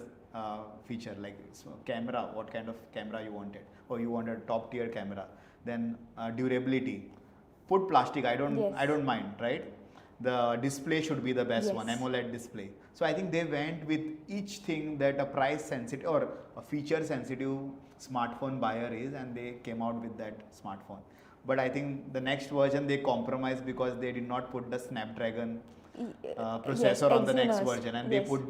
feature, like camera, what kind of camera you wanted, or you wanted a top tier camera. Then durability, put plastic, I Yes. don't mind, right? The display should be the best one, Yes. AMOLED display. So I think they went with each thing that a price sensitive or a feature sensitive smartphone buyer is, and they came out with that smartphone. But I think the next version they compromised because they did not put the Snapdragon processor on the next Exynos. version, and Yes. they put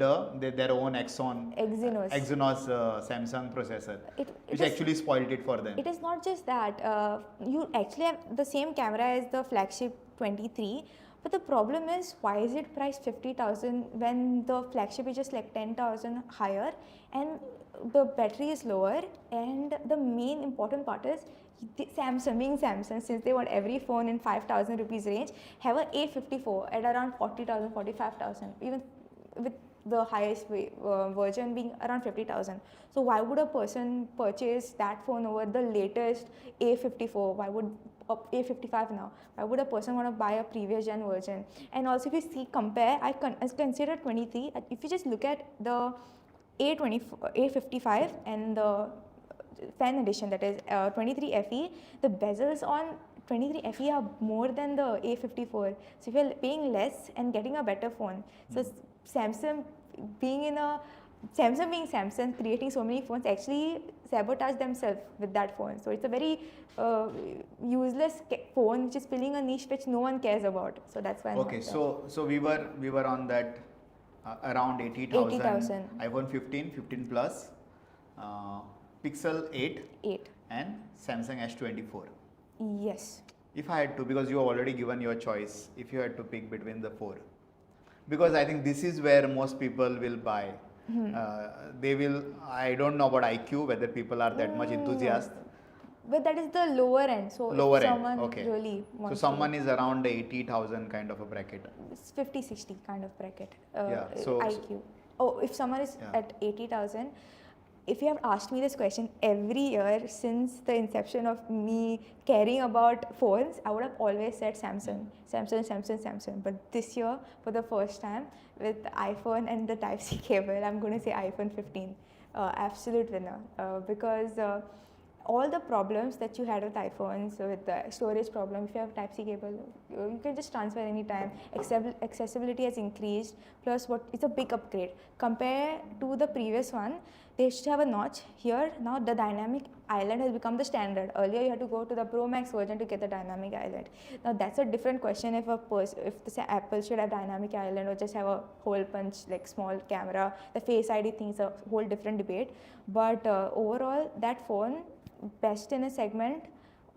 their own Exynos Samsung processor, It which is- actually spoiled it for them. It is not just that. You actually have the same camera as the flagship 23, but the problem is, why is it priced 50,000 when the flagship is just like 10,000 higher, and the battery is lower, and the main important part is Samsung, being Samsung, since they want every phone in 5,000 rupees range, have a A54 at around 40,000, 45,000, even with the highest version being around 50,000. So why would a person purchase that phone over the latest A54? Why would A55 now? Why would a person want to buy a previous gen version? And also, if you see, compare, I consider 23. If you just look at the A55 and the fan edition, that is 23 FE, the bezels on 23 FE are more than the A54. So if you're paying less and getting a better phone, so Samsung being in a Samsung being Samsung, creating so many phones, actually sabotage themselves with that phone. So it's a very useless phone which is filling a niche which no one cares about. So that's why I'm Okay, not so we were on that around 80,000 80,000. iPhone 15, 15 Plus, Pixel 8 8. and Samsung S24. Yes. If I had to, because you have already given your choice, if you had to pick between the four, because I think this is where most people will buy. They will. I don't know about IQ, whether people are that much enthusiast. But that is the lower end. So Lower if end, someone okay. really So wants someone is around 80,000 kind of a bracket. it's 50-60 kind of bracket. Yeah, so- IQ. Oh, if someone is Yeah. at 80,000, if you have asked me this question every year since the inception of me caring about phones, I would have always said Samsung, Samsung, Samsung, Samsung. But this year, for the first time, with iPhone and the Type-C cable, I'm going to say iPhone 15. Absolute winner. Because all the problems that you had with iPhones, with the storage problem, if you have Type-C cable, you can just transfer anytime. Accessibility has increased, plus it's a big upgrade. Compared to the previous one, they should have a notch here. Now the dynamic island has become the standard. Earlier you had to go to the Pro Max version to get the dynamic island. Now that's a different question if say Apple should have dynamic island or just have a hole punch like small camera. The Face ID thing is a whole different debate. But overall, that phone, best in a segment,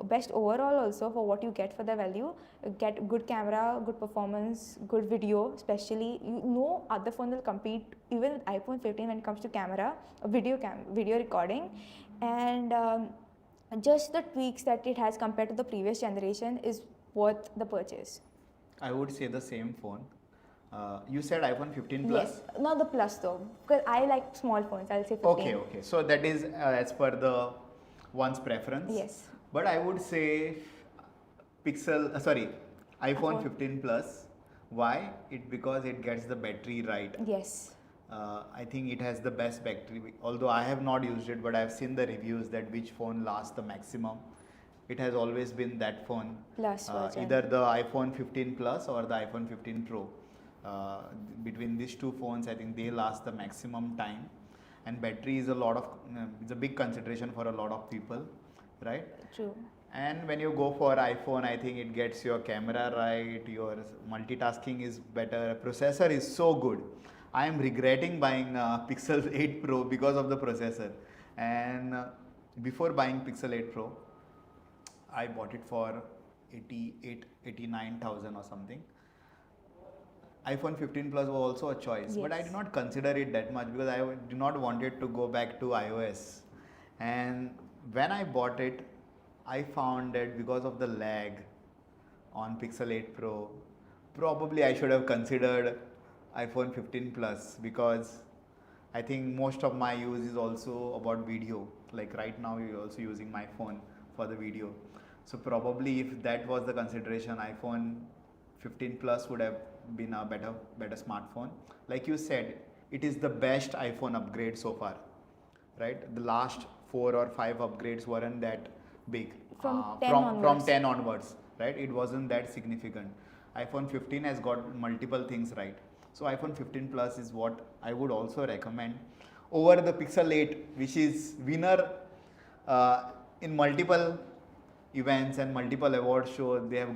best overall also for what you get for the value. Get good camera, good performance, good video. Especially, no other phone will compete even with iPhone 15 when it comes to camera, video recording, and just the tweaks that it has compared to the previous generation is worth the purchase. I would say the same phone. You said iPhone 15 Plus? Yes, not the Plus though, because I like small phones. I'll say 15. Okay. So that is as per the one's preference. Yes. But I would say iPhone 15 Plus. Why? Because it gets the battery right. Yes. I think it has the best battery. Although I have not used it, but I have seen the reviews that which phone lasts the maximum. It has always been that phone. Plus version. Either the iPhone 15 Plus or the iPhone 15 Pro. Between these two phones, I think they last the maximum time. And battery is it's a big consideration for a lot of people, right? True. And when you go for iPhone, I think it gets your camera right, your multitasking is better, processor is so good. I am regretting buying Pixel 8 Pro because of the processor. And before buying Pixel 8 Pro, I bought it for 89,000 or something. iPhone 15 Plus was also a choice, but I Yes. did not consider it that much because I did not want it to go back to iOS. And when I bought it, I found that because of the lag on Pixel 8 Pro, probably I should have considered iPhone 15 Plus, because I think most of my use is also about video. Like right now, you're also using my phone for the video. So probably if that was the consideration, iPhone 15 Plus would have been a better smartphone. Like you said, it is the best iPhone upgrade so far, right? The last 4 or 5 upgrades weren't that big. From 10 onwards. 10 onwards, right? It wasn't that significant. iPhone 15 has got multiple things right. So iPhone 15 Plus is what I would also recommend over the Pixel 8, which is winner in multiple events and multiple award shows. They have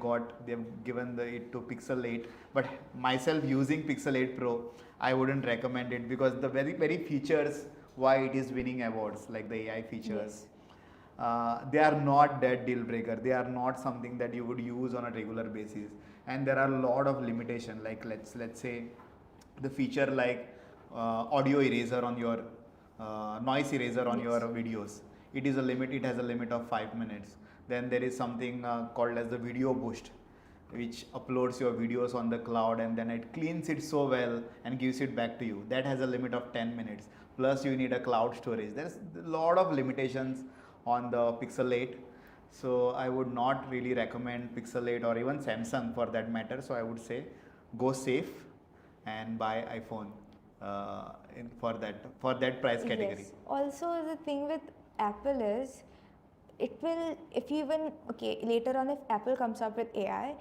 given it to Pixel 8, but myself using Pixel 8 Pro, I wouldn't recommend it because the very features why it is winning awards, like the AI features, they are not that deal breaker. They are not something that you would use on a regular basis, and there are a lot of limitation. Like let's say the feature like audio eraser on your noise eraser on your videos. It is a limit. It has a limit of 5 minutes. Then there is something called as the video boost, which uploads your videos on the cloud and then it cleans it so well and gives it back to you. That has a limit of 10 minutes. Plus you need a cloud storage. There's a lot of limitations on the Pixel 8. So I would not really recommend Pixel 8 or even Samsung for that matter. So I would say go safe and buy iPhone for that price category. Yes. Also, the thing with Apple is, it will, if you even, okay, later on if Apple comes up with AI,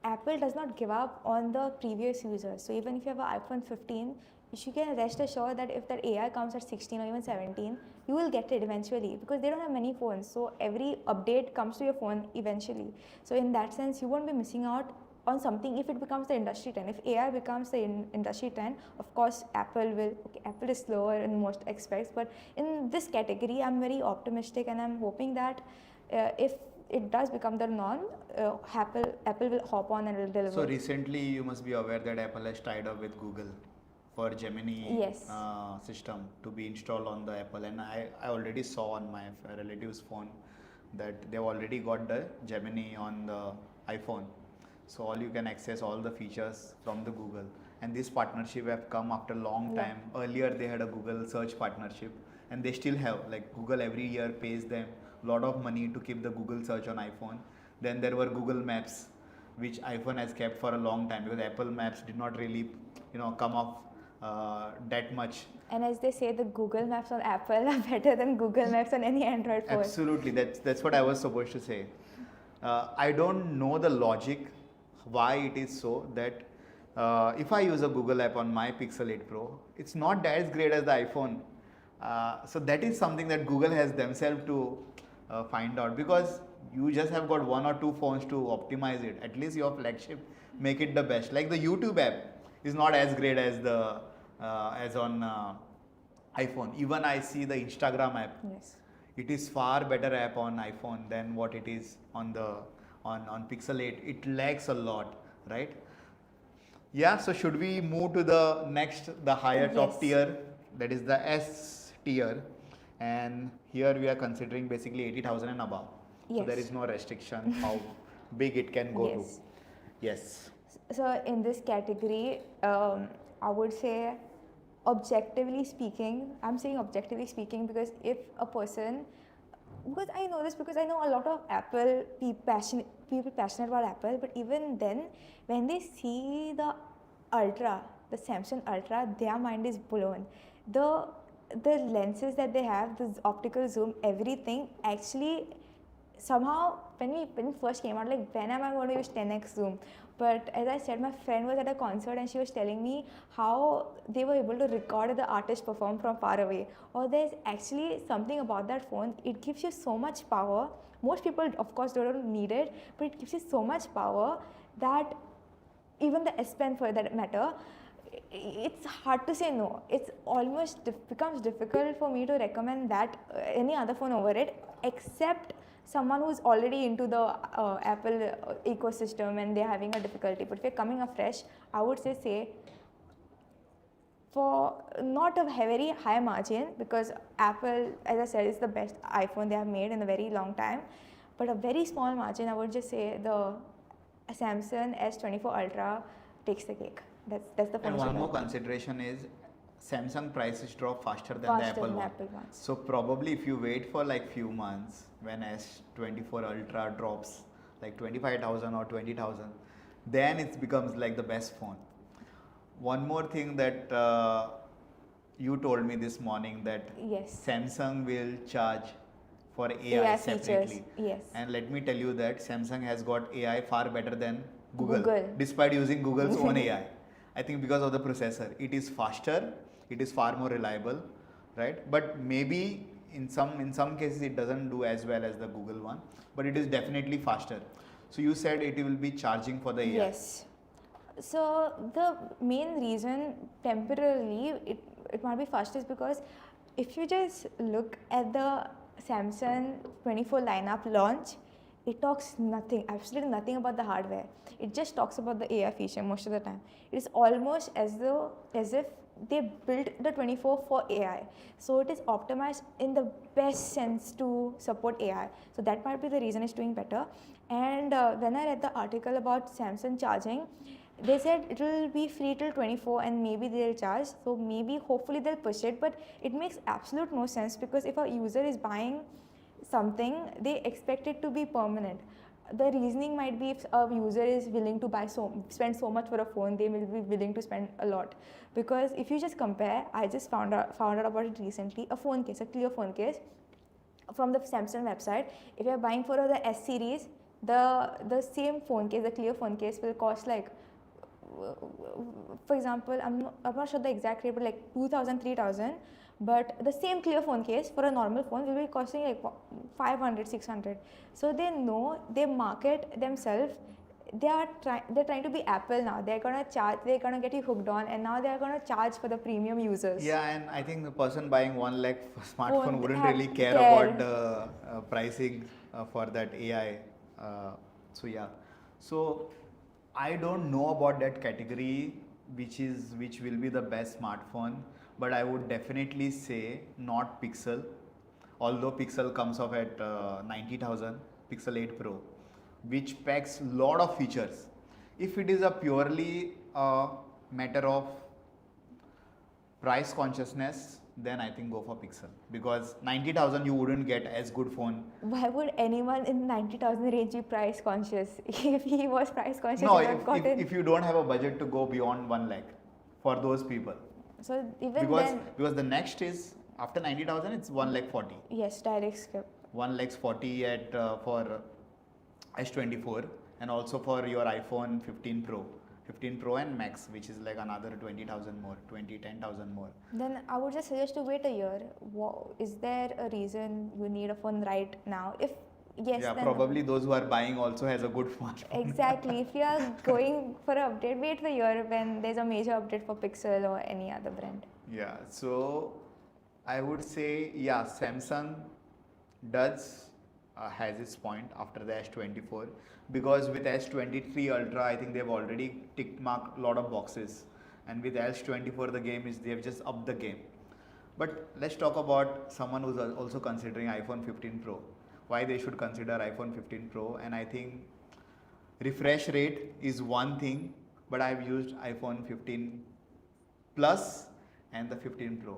Apple does not give up on the previous users. So even if you have an iPhone 15, you can rest assured that if that AI comes at 16 or even 17, you will get it eventually, because they don't have many phones. So every update comes to your phone eventually. So in that sense, you won't be missing out on something if it becomes the industry trend. If AI becomes the industry trend, of course Apple will. Okay, Apple is slower in most aspects, but in this category, I'm very optimistic, and I'm hoping that if it does become the norm, Apple will hop on and will deliver. So recently, you must be aware that Apple has tied up with Google for Gemini Yes. system to be installed on the Apple, and I already saw on my relative's phone that they've already got the Gemini on the iPhone. So all you can access all the features from the Google, and this partnership have come after a long Yeah. time. Earlier they had a Google search partnership, and they still have, like, Google every year pays them a lot of money to keep the Google search on iPhone. Then there were Google Maps, which iPhone has kept for a long time, because Apple Maps did not really, come off that much. And as they say, the Google Maps on Apple are better than Google Maps on any Android phone. Absolutely, that's what I was supposed to say. I don't know the logic why it is so that if I use a Google app on my Pixel 8 Pro, it's not as great as the iPhone. So that is something that Google has themselves to find out, because you just have got one or two phones to optimize it. At least your flagship make it the best. Like the YouTube app is not as great as the as on iPhone. Even I see the Instagram app. Yes. It is far better app on iPhone than what it is on the on Pixel 8. It lags a lot, right? Yeah. So should we move to the next, the higher top Yes. tier, that is the S tier, and here we are considering basically 80,000 and above. So Yes. there is no restriction how big it can go Yes. to. Yes. So in this category, I would say, objectively speaking, I'm saying objectively speaking because if a person, because I know this because I know a lot of Apple people passionate about Apple, but even then, when they see the Ultra, the Samsung Ultra, their mind is blown. The lenses that they have, the optical zoom, everything actually somehow when we first came out, like, when am I going to use 10x zoom? But as I said, my friend was at a concert and she was telling me how they were able to record the artist perform from far away. Or there's actually something about that phone, it gives you so much power. Most people, of course, don't need it, but it gives you so much power that even the S Pen for that matter, it's hard to say no. It's almost becomes difficult for me to recommend that any other phone over it, except someone who's already into the Apple ecosystem and they're having a difficulty. But if you're coming afresh, I would say for not a very high margin, because Apple, as I said, is the best iPhone they have made in a very long time, but a very small margin, I would just say the Samsung S24 Ultra takes the cake. That's the phone. And you should one more buy. consideration is Samsung prices drop faster than the Faster Apple than one. Apple ones. So probably if you wait for like few months, when S24 Ultra drops like 25,000 or 20,000, then it becomes like the best phone. One more thing that you told me this morning, that Yes. Samsung will charge for AI, AI separately. features, yes. And let me tell you that Samsung has got AI far better than Google, Google. despite using Google's own AI. I think because of the processor, it is faster, it is far more reliable, right? But maybe in some cases it doesn't do as well as the Google one, but it is definitely faster. So you said it will be charging for the AI. Yes. So the main reason temporarily it might be fast is because if you just look at the Samsung 24 lineup launch, it talks nothing, absolutely nothing about the hardware. It just talks about the AI feature most of the time. It is almost as if they built the 24 for AI. So it is optimized in the best sense to support AI. So that might be the reason it's doing better. And when I read the article about Samsung charging, they said it will be free till 24 and maybe they'll charge. So maybe hopefully they'll push it, but it makes absolute no sense, because if a user is buying something, they expect it to be permanent. The reasoning might be if a user is willing to spend so much for a phone, they will be willing to spend a lot. Because if you just compare, I just found out about it recently, a clear phone case from the Samsung website. If you are buying for the S series, the same phone case, the clear phone case, will cost like, for example, I'm not sure the exact rate, but like 2,000, 3,000. But the same clear phone case for a normal phone will be costing like 500, 600. So they know, they market themselves. They're trying to be Apple now. They're gonna charge. They're gonna get you hooked on, and now they're gonna charge for the premium users. Yeah, and I think the person buying 1 lakh smartphone Won't wouldn't have really care care. about the pricing for that AI. So yeah, so I don't know about that category, which will be the best smartphone, but I would definitely say not Pixel, although Pixel comes off at 90,000, Pixel 8 Pro, which packs lot of features. If it is a purely matter of price consciousness, then I think go for Pixel, because 90,000 you wouldn't get as good phone. Why would anyone in 90,000 range be price conscious? If he was price conscious, No, he would have gotten. if you don't have a budget to go beyond 1 lakh for those people, So even because then, because the next is after 90,000 it's 1 lakh 40, yes, direct skip. 1 lakh 40 at for S24, and also for your iPhone 15 Pro and Max, which is like another 20,000 more, 10,000 more. Then I would just suggest to wait a year. Is there a reason you need a phone right now? If yes, Yeah, then probably those who are buying also has a good smartphone. exactly. If you are going for an update, wait for a year when there's a major update for Pixel or any other brand. Yeah, so I would say, yeah, Samsung does has its point after the S24, because with S23 Ultra, I think they've already ticked marked a lot of boxes, and with S24 the game is they've just upped the game. But let's talk about someone who's also considering iPhone 15 Pro. Why they should consider iPhone 15 Pro, and I think refresh rate is one thing, but I've used iPhone 15 Plus and the 15 Pro.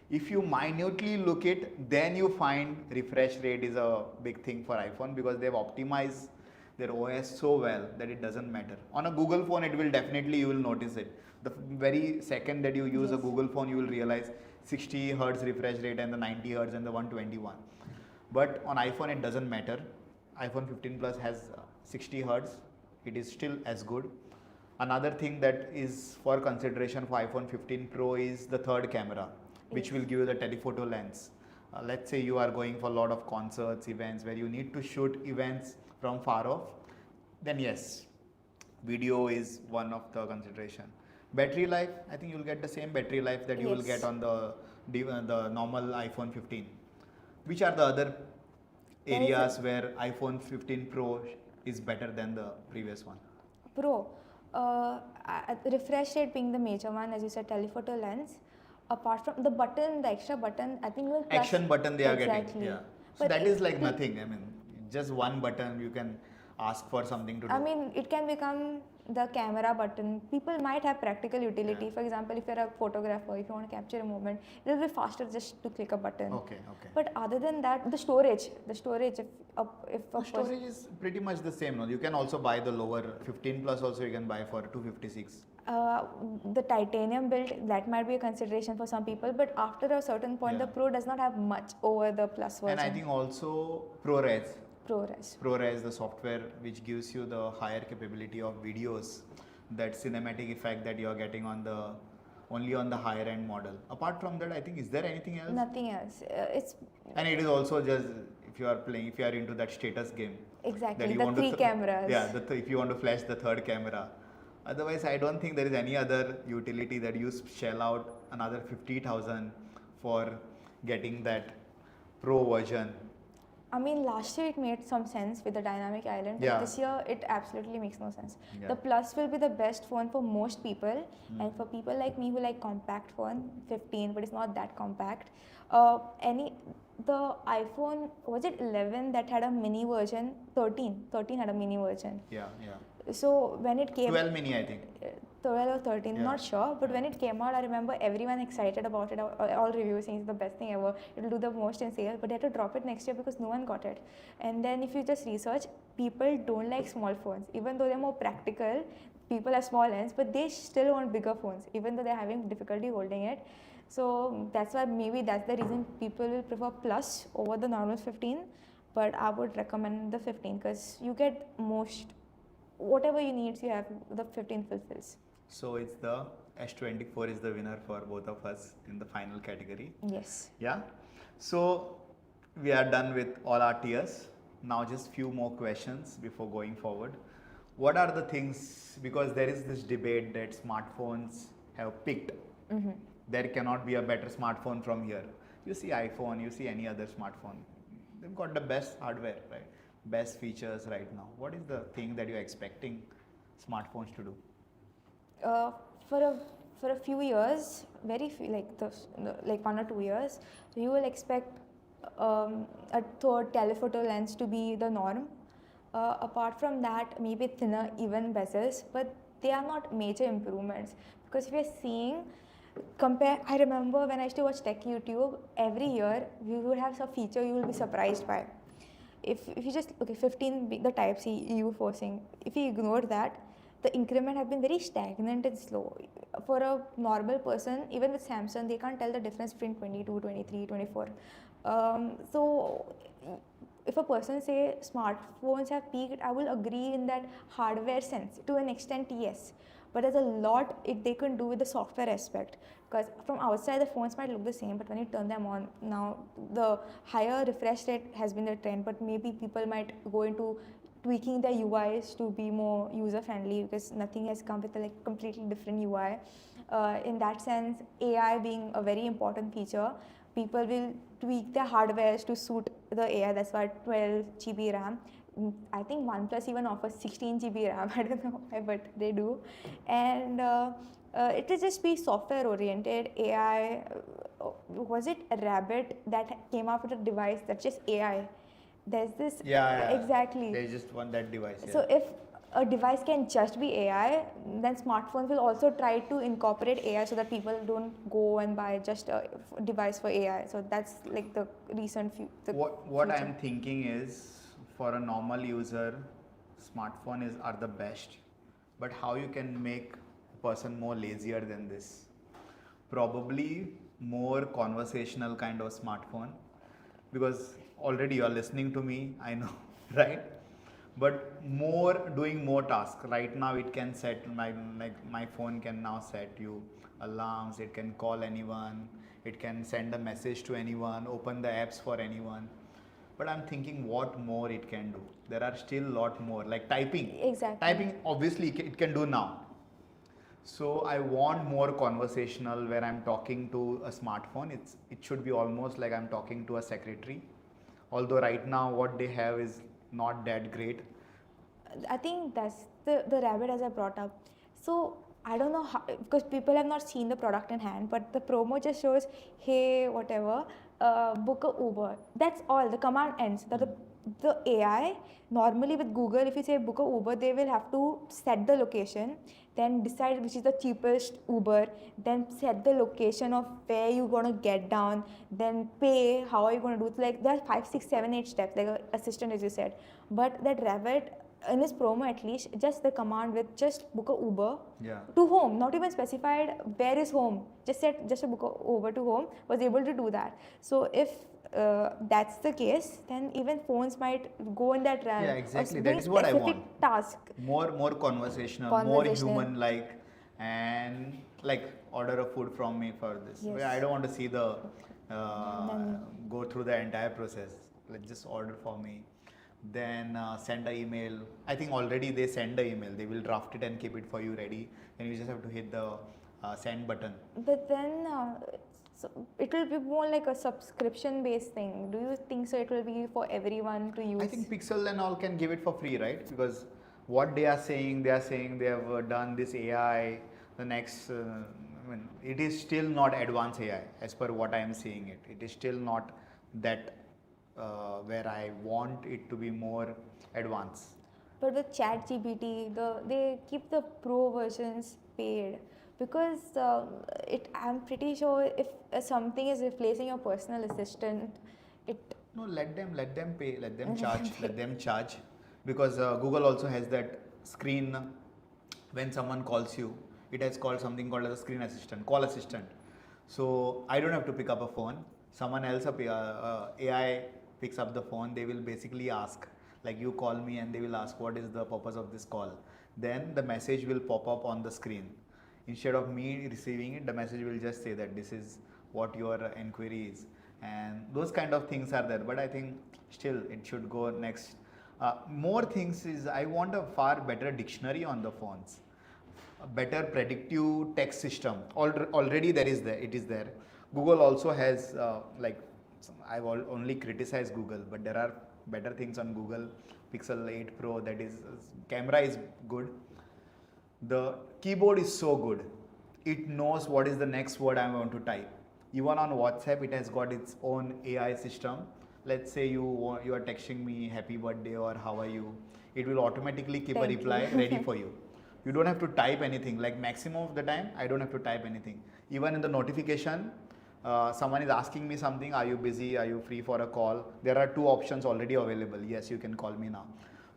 If you minutely look it, then you find refresh rate is a big thing for iPhone, because they've optimized their OS so well that it doesn't matter. On a Google phone, it will definitely, you will notice it. The very second that you use a Google phone, you will realize 60 Hertz refresh rate and the 90 Hertz and the 121. But on iPhone, it doesn't matter. iPhone 15 Plus has 60 Hertz. It is still as good. Another thing that is for consideration for iPhone 15 Pro is the third camera, which will give you the telephoto lens. Let's say you are going for a lot of concerts, events where you need to shoot events from far off, then yes, video is one of the consideration. Battery life, I think you'll get the same battery life that you will get on the normal iPhone 15. Which are the other areas where iPhone 15 Pro is better than the previous one? Pro, refresh rate being the major one, as you said, telephoto lens. Apart from the button, the extra button, I think will plus action button they are exactly. getting. Yeah. So But that is like nothing. I mean, just one button you can ask for something to do. I mean, it can become the camera button. People might have practical utility. For example, if you're a photographer, if you want to capture a moment, it will be faster just to click a button. Okay. But other than that, the storage, if The storage is pretty much the same. No? You can also buy the lower 15 Plus. Also, you can buy for 256. The titanium build, that might be a consideration for some people, but after a certain point, the Pro does not have much over the Plus version. And I think also ProRes, the software which gives you the higher capability of videos, that cinematic effect that you are getting only on the higher end model. Apart from that, I think, is there anything else? Nothing else. And it is also just if you are into that status game. Exactly, the three cameras. Yeah, if you want to flash the third camera. Otherwise, I don't think there is any other utility that you shell out another 50,000 for getting that Pro version. I mean, last year it made some sense with the dynamic island, but this year it absolutely makes no sense. The Plus will be the best phone for most people, and for people like me who like compact phone, 15, but it's not that compact. The iPhone, was it 11 that had a mini version? 13 had a mini version. Yeah. So when it came 12 mini, I think. 12 or 13, not sure, but when it came out, I remember everyone excited about it, all reviews saying it's the best thing ever, it will do the most in sale, but they had to drop it next year because no one got it. And then if you just research, people don't like small phones, even though they're more practical. People have small ends, but they still want bigger phones, even though they're having difficulty holding it. So that's why maybe that's the reason people will prefer Plus over the normal 15. but I would recommend the 15 because you get most whatever you need. You have the 15 fulfills. So it's the S24 is the winner for both of us in the final category. Yes. Yeah. So we are done with all our tiers. Now just few more questions before going forward. What are the things, because there is this debate that smartphones have picked. There cannot be a better smartphone from here. You see iPhone, you see any other smartphone. They've got the best hardware, right? Best features right now. What is the thing that you're expecting smartphones to do? For a few years, very few, like 1 or 2 years, you will expect a third telephoto lens to be the norm. Apart from that, maybe thinner, even bezels, but they are not major improvements because if you're seeing, I remember when I used to watch tech YouTube, every year we would have some feature you will be surprised by. If you just, 15, the type C EU forcing, if you ignore that, the increment have been very stagnant and slow. For a normal person, even with Samsung, they can't tell the difference between 22, 23, 24. So if a person say smartphones have peaked, I will agree in that hardware sense. To an extent, yes. But there's a lot they can do with the software aspect. Because from outside, the phones might look the same, but when you turn them on, now the higher refresh rate has been the trend, but maybe people might go into tweaking their UIs to be more user friendly because nothing has come with a completely different UI. In that sense, AI being a very important feature, people will tweak their hardwares to suit the AI. That's why 12 GB RAM. I think OnePlus even offers 16 GB RAM. I don't know why, but they do. And it will just be software oriented. AI, was it a Rabbit that came out with a device that's just AI? There's this. Yeah. Exactly. They just want that device. Yeah. So if a device can just be AI, then smartphones will also try to incorporate AI so that people don't go and buy just a device for AI. So that's like the recent What I'm thinking is, for a normal user, smartphone are the best. But how you can make a person more lazier than this? Probably more conversational kind of smartphone, because already you are listening to me, I know, right? But doing more tasks. Right now it can set my phone can now set you alarms, it can call anyone, it can send a message to anyone, open the apps for anyone. But I'm thinking what more it can do. There are still a lot more, like typing. Exactly. Typing obviously it can do now. So I want more conversational where I'm talking to a smartphone. It should be almost like I'm talking to a secretary. Although right now what they have is not that great. I think that's the Rabbit as I brought up. So I don't know how, because people have not seen the product in hand, but the promo just shows, hey, whatever, book a Uber. That's all. The command ends. The AI, normally with Google, if you say book a Uber, they will have to set the location, then decide which is the cheapest Uber, then set the location of where you're going to get down, then pay, how are you going to do it. Like there are 5, 6, 7, 8 steps, like an assistant as you said. But that Rabbit, in his promo at least, just the command with just book a Uber to home, not even specified where is home, just said just a book a Uber to home, was able to do that. So if that's the case, then even phones might go in that realm. Yeah, exactly. That is what I want. Task. More conversational, more human-like, and like order a food from me for this. Yes. I don't want to see the go through the entire process. Like just order for me. Then send an email. I think already they send the email. They will draft it and keep it for you ready. And you just have to hit the send button. But then so it will be more like a subscription based thing. Do you think so? It will be for everyone to use? I think Pixel and all can give it for free, right? Because what they are saying they have done this AI. The next, it is still not advanced AI as per what I am seeing it. It is still not that where I want it to be more advanced. But with ChatGPT, they keep the pro versions paid because I'm pretty sure if something is replacing your personal assistant, no, let them pay, let them charge, because Google also has that screen when someone calls you. It has called something called as a screen assistant, call assistant. So I don't have to pick up a phone. Someone else, AI picks up the phone, they will basically ask, like you call me and they will ask what is the purpose of this call. Then the message will pop up on the screen. Instead of me receiving it, the message will just say that this is what your inquiry is. And those kind of things are there. But I think still it should go next. More things is I want a far better dictionary on the phones, a better predictive text system. Already there is there, it is there. Google also has I've only criticized Google, but there are better things on Google Pixel 8 Pro. That is, camera is good. The keyboard is so good. It knows what is the next word I want to type. Even on WhatsApp, it has got its own AI system. Let's say you are texting me happy birthday or how are you, it will automatically keep a Thank reply you. ready for you. You don't have to type anything. Like maximum of the time, I don't have to type anything. Even in the notification, someone is asking me something, are you busy, are you free for a call? There are 2 options already available. Yes, you can call me now.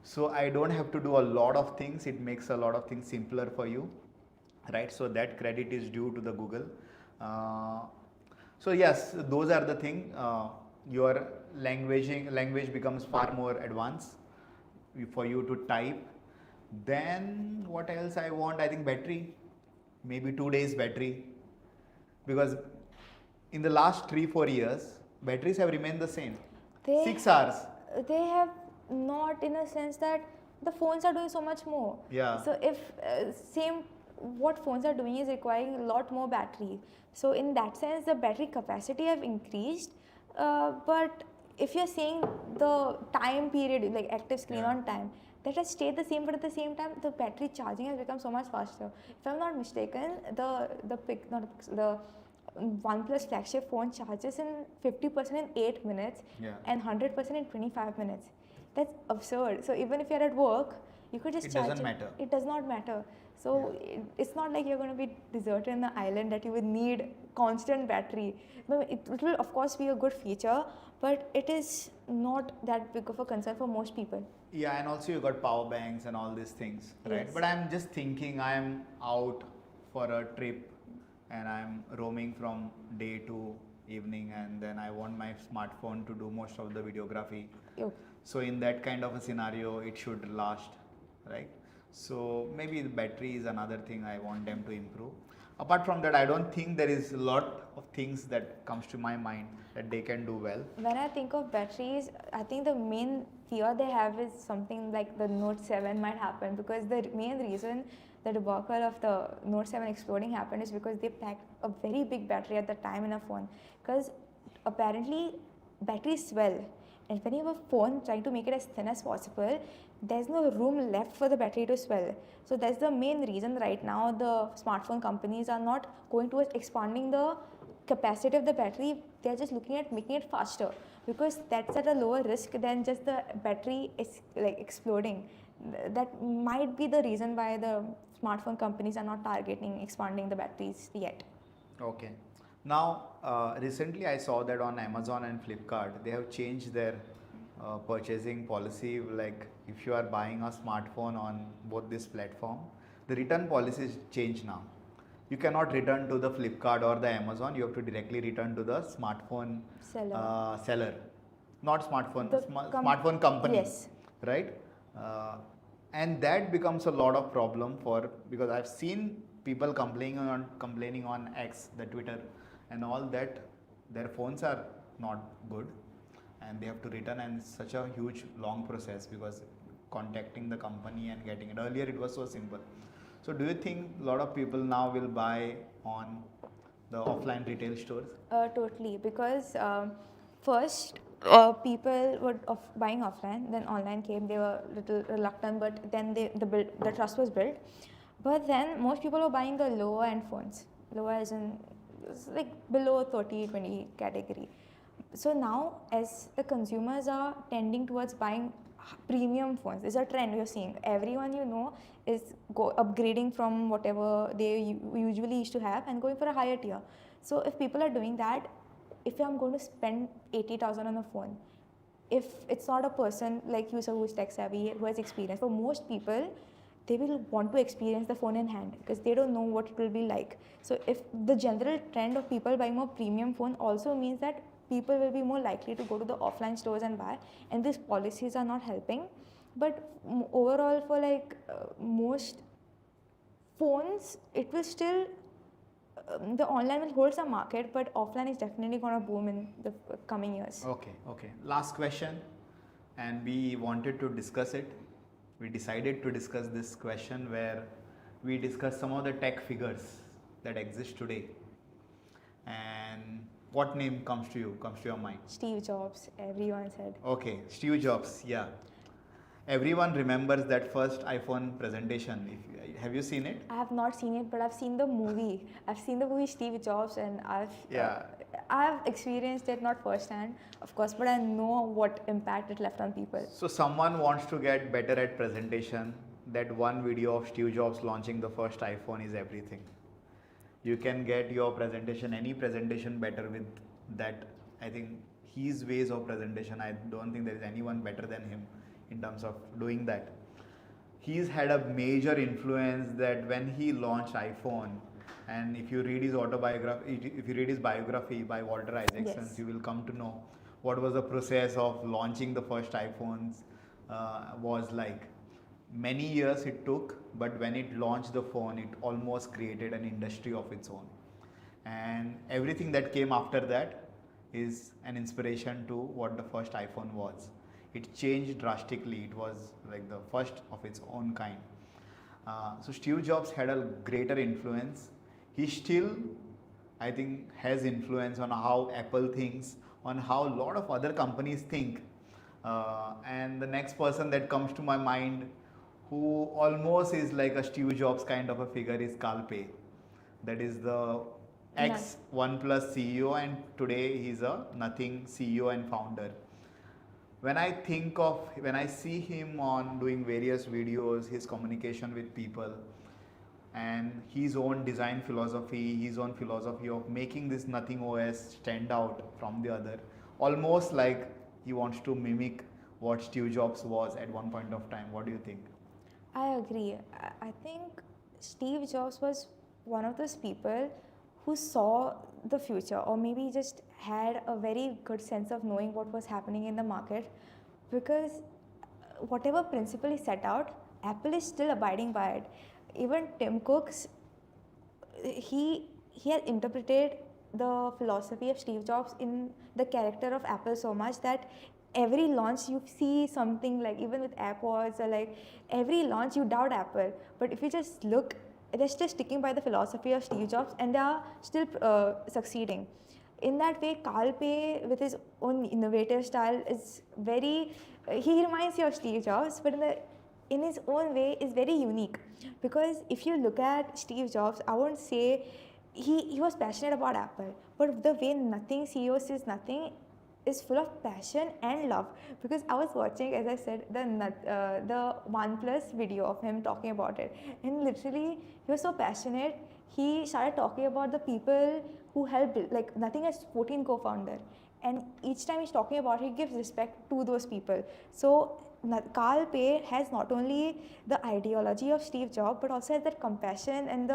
So I don't have to do a lot of things. It makes a lot of things simpler for you, right? So that credit is due to the Google. So yes, those are the thing. Your language becomes far more advanced for you to type. Then what else I want? I think battery, maybe 2 days battery, because in the last 3-4 years batteries have remained the same. They 6 hours. They have not, in a sense that the phones are doing so much more. Yeah. So if what phones are doing is requiring a lot more battery. So in that sense, the battery capacity have increased. But if you're saying the time period, like active screen on time, that has stayed the same, but at the same time, the battery charging has become so much faster. If I'm not mistaken, the OnePlus flagship phone charges in 50% in 8 minutes and 100% in 25 minutes. That's absurd. So even if you're at work, you could just charge it. Doesn't matter. It does not matter. So it's not like you're going to be deserted in the island that you would need constant battery. No, it will of course be a good feature, but it is not that big of a concern for most people. Yeah, and also you got power banks and all these things, right? Yes. But I'm just thinking I'm out for a trip and I'm roaming from day to evening, and then I want my smartphone to do most of the videography. Okay. So in that kind of a scenario, it should last, right? So maybe the battery is another thing I want them to improve. Apart from that, I don't think there is a lot of things that comes to my mind that they can do well. When I think of batteries, I think the main fear they have is something like the Note 7 might happen, because the main reason the debacle of the Note 7 exploding happened is because they packed a very big battery at the time in a phone, because apparently batteries swell, and when you have a phone trying to make it as thin as possible, there's no room left for the battery to swell. So that's the main reason right now the smartphone companies are not going towards expanding the capacity of the battery. They're just looking at making it faster, because that's at a lower risk than just the battery is like exploding. That might be the reason why the smartphone companies are not targeting expanding the batteries yet. Okay. Now, recently I saw that on Amazon and Flipkart, they have changed their purchasing policy. Like if you are buying a smartphone on both this platform, the return policy is changed now. You cannot return to the Flipkart or the Amazon. You have to directly return to the smartphone seller, not smartphone, smartphone company. Yes. Right? And that becomes a lot of problem because I've seen people complaining on X, the Twitter, and all that. Their phones are not good, and they have to return, and it's such a huge long process because contacting the company and getting it. Earlier it was so simple. So do you think a lot of people now will buy on the offline retail stores? Totally, because first people were buying offline, then online came. They were a little reluctant, but then the trust was built. But then most people were buying the lower end phones, lower as in like below 30-20 category. So now as the consumers are tending towards buying premium phones, there's a trend you're seeing. Everyone you know is upgrading from whatever they usually used to have and going for a higher tier. So if people are doing that, if I'm going to spend 80,000 on a phone, if it's not a person like you, sir, who's tech savvy, who has experience, for most people, they will want to experience the phone in hand because they don't know what it will be like. So if the general trend of people buying more premium phone also means that people will be more likely to go to the offline stores and buy, and these policies are not helping. But overall, for like most phones, it will still the online will hold some market, but offline is definitely going to boom in the coming years. Okay. Last question, and we wanted to discuss it. We decided to discuss this question where we discuss some of the tech figures that exist today. And what name comes to your mind? Steve Jobs, everyone said. Okay, Steve Jobs, yeah. Everyone remembers that first iPhone presentation. Have you seen it? I have not seen it, but I've seen the movie. I've seen the movie Steve Jobs, and I've experienced it, not firsthand, of course, but I know what impact it left on people. So someone wants to get better at presentation. That one video of Steve Jobs launching the first iPhone is everything. You can get your presentation, any presentation better with that. I think his ways of presentation, I don't think there is anyone better than him in terms of doing that. He's had a major influence that when he launched iPhone, and if you read his autobiography, if you read his biography by Walter Isaacson, Yes. you will come to know what was the process of launching the first iPhones was like. Many years it took, but when it launched the phone, it almost created an industry of its own. And everything that came after that is an inspiration to what the first iPhone was. It changed drastically. It was like the first of its own kind. So Steve Jobs had a greater influence. He still, I think, has influence on how Apple thinks, on how a lot of other companies think. And the next person that comes to my mind, who almost is like a Steve Jobs kind of a figure, is Kalpe. That is the ex OnePlus CEO, and today he's a Nothing CEO and founder. When I see him on doing various videos, his communication with people, and his own design philosophy, his own philosophy of making this Nothing OS stand out from the other, almost like he wants to mimic what Steve Jobs was at one point of time. What do you think? I agree. I think Steve Jobs was one of those people who saw the future, or maybe just had a very good sense of knowing what was happening in the market, because whatever principle he set out, Apple is still abiding by it. Even Tim Cook's, he had interpreted the philosophy of Steve Jobs in the character of Apple so much that every launch you see something, like even with AirPods, or like every launch you doubt Apple, but if you just look, they're still sticking by the philosophy of Steve Jobs, and they are still succeeding. In that way, Kalpe, with his own innovative style, is very, he reminds you of Steve Jobs, but in his own way is very unique. Because if you look at Steve Jobs, I won't say he was passionate about Apple, but the way Nothing CEO says Nothing is full of passion and love. Because I was watching, as I said, the OnePlus video of him talking about it, and literally he was so passionate. He started talking about the people who helped build, like Nothing has 14 co-founder, and each time he's talking about it, he gives respect to those people. So Kalpe has not only the ideology of Steve Jobs, but also has that compassion and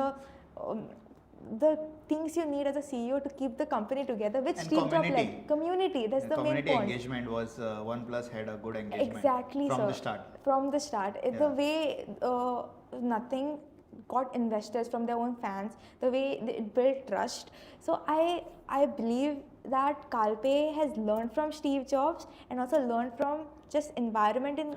the things you need as a CEO to keep the company together, which And Steve Jobs community. like. Community, that's the main Community point. engagement was OnePlus had a good engagement Exactly, from sir. the start. From the start. Yeah. The way Nothing got investors from their own fans, the way it built trust. So I believe that Kalpe has learned from Steve Jobs and also learned from just environment in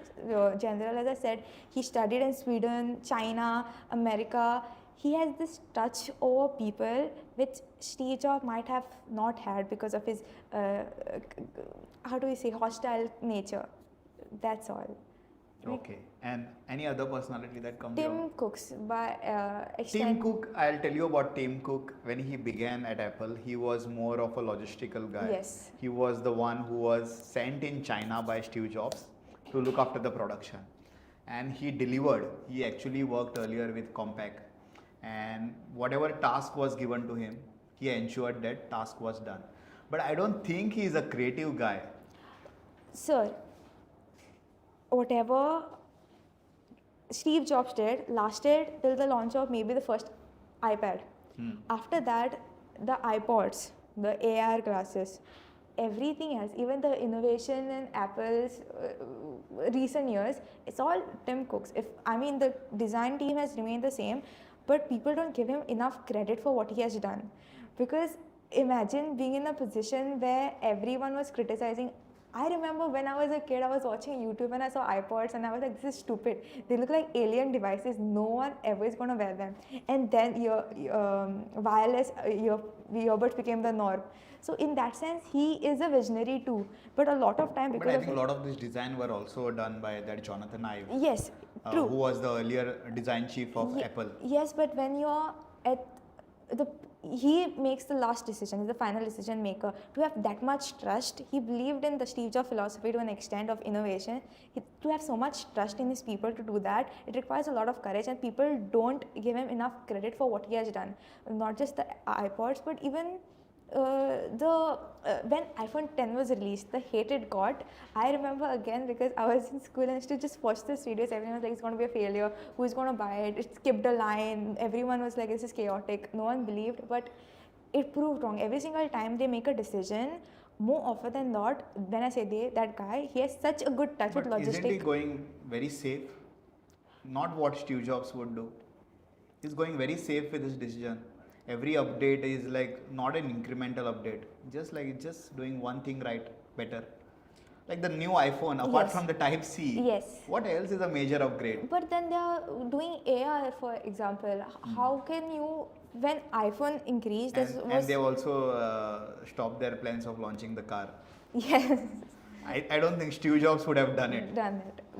general. As I said, he studied in Sweden, China, America. He has this touch over people which Steve Jobs might have not had because of his, hostile nature. That's all. Okay. And any other personality that comes Tim Cook's by Tim extent. Cook, I'll tell you about Tim Cook. When he began at Apple, he was more of a logistical guy. Yes. He was the one who was sent in China by Steve Jobs to look after the production. And he delivered. He actually worked earlier with Compaq. And whatever task was given to him, he ensured that task was done. But I don't think he is a creative guy. Sir, whatever Steve Jobs did lasted till the launch of maybe the first iPad. After that, the iPods, the AR glasses, everything else, even the innovation in Apple's recent years, it's all Tim Cook's. The design team has remained the same, but people don't give him enough credit for what he has done. Because imagine being in a position where everyone was criticizing. I remember when I was a kid, I was watching YouTube and I saw iPods and I was like, this is stupid. They look like alien devices. No one ever is going to wear them. And then your wireless earbuds became the norm. So in that sense, he is a visionary too. But a lot of time, But because I think a lot of this design were also done by that Jonathan Ive. Yes, true. Who was the earlier design chief of Apple. Yes, but when you're at he makes the last decision, he's the final decision maker. To have that much trust, he believed in the Steve Jobs philosophy to an extent of innovation. To have so much trust in his people to do that, it requires a lot of courage, and people don't give him enough credit for what he has done. Not just the iPods, but even when iPhone 10 was released, the hate it got. I remember again, because I was in school and I used to just watch this videos. Everyone was like, it's going to be a failure. Who's going to buy it? It skipped a line. Everyone was like, this is chaotic. No one believed, but it proved wrong. Every single time they make a decision, more often than not, when I say they, that guy, he has such a good touch with logistics. Isn't he going very safe? Not what Steve Jobs would do. He's going very safe with his decision. Every update is like not an incremental update, just doing one thing right better. Like the new iPhone, apart from the Type C, yes, what else is a major upgrade? But then they are doing AR, for example. How can you, when iPhone increased, and they've also stopped their plans of launching the car. Yes. I don't think Steve Jobs would have done it.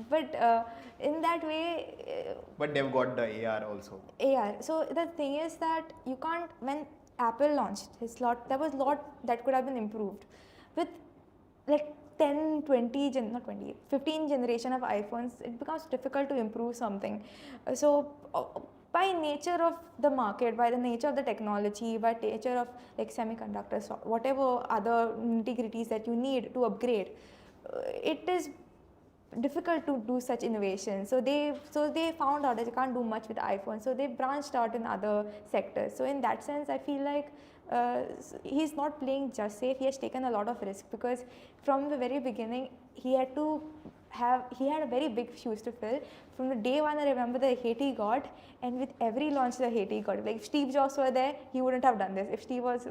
But in that way. But they've got the AR also. AR. So the thing is that you can't, when Apple launched his lot, there was a lot that could have been improved. With like 10, 20, not 20, 15 generation of iPhones, it becomes difficult to improve something. So by nature of the market, by the nature of the technology, by nature of like semiconductors, whatever other nitty-gritties that you need to upgrade, it is difficult to do such innovation. So they found out that they can't do much with iPhone. So they branched out in other sectors. So in that sense, I feel like he's not playing just safe. He has taken a lot of risk, because from the very beginning, he had a very big shoes to fill. From the day one, I remember the hate he got, and with every launch, the hate he got. Like if Steve Jobs were there, he wouldn't have done this. If Steve was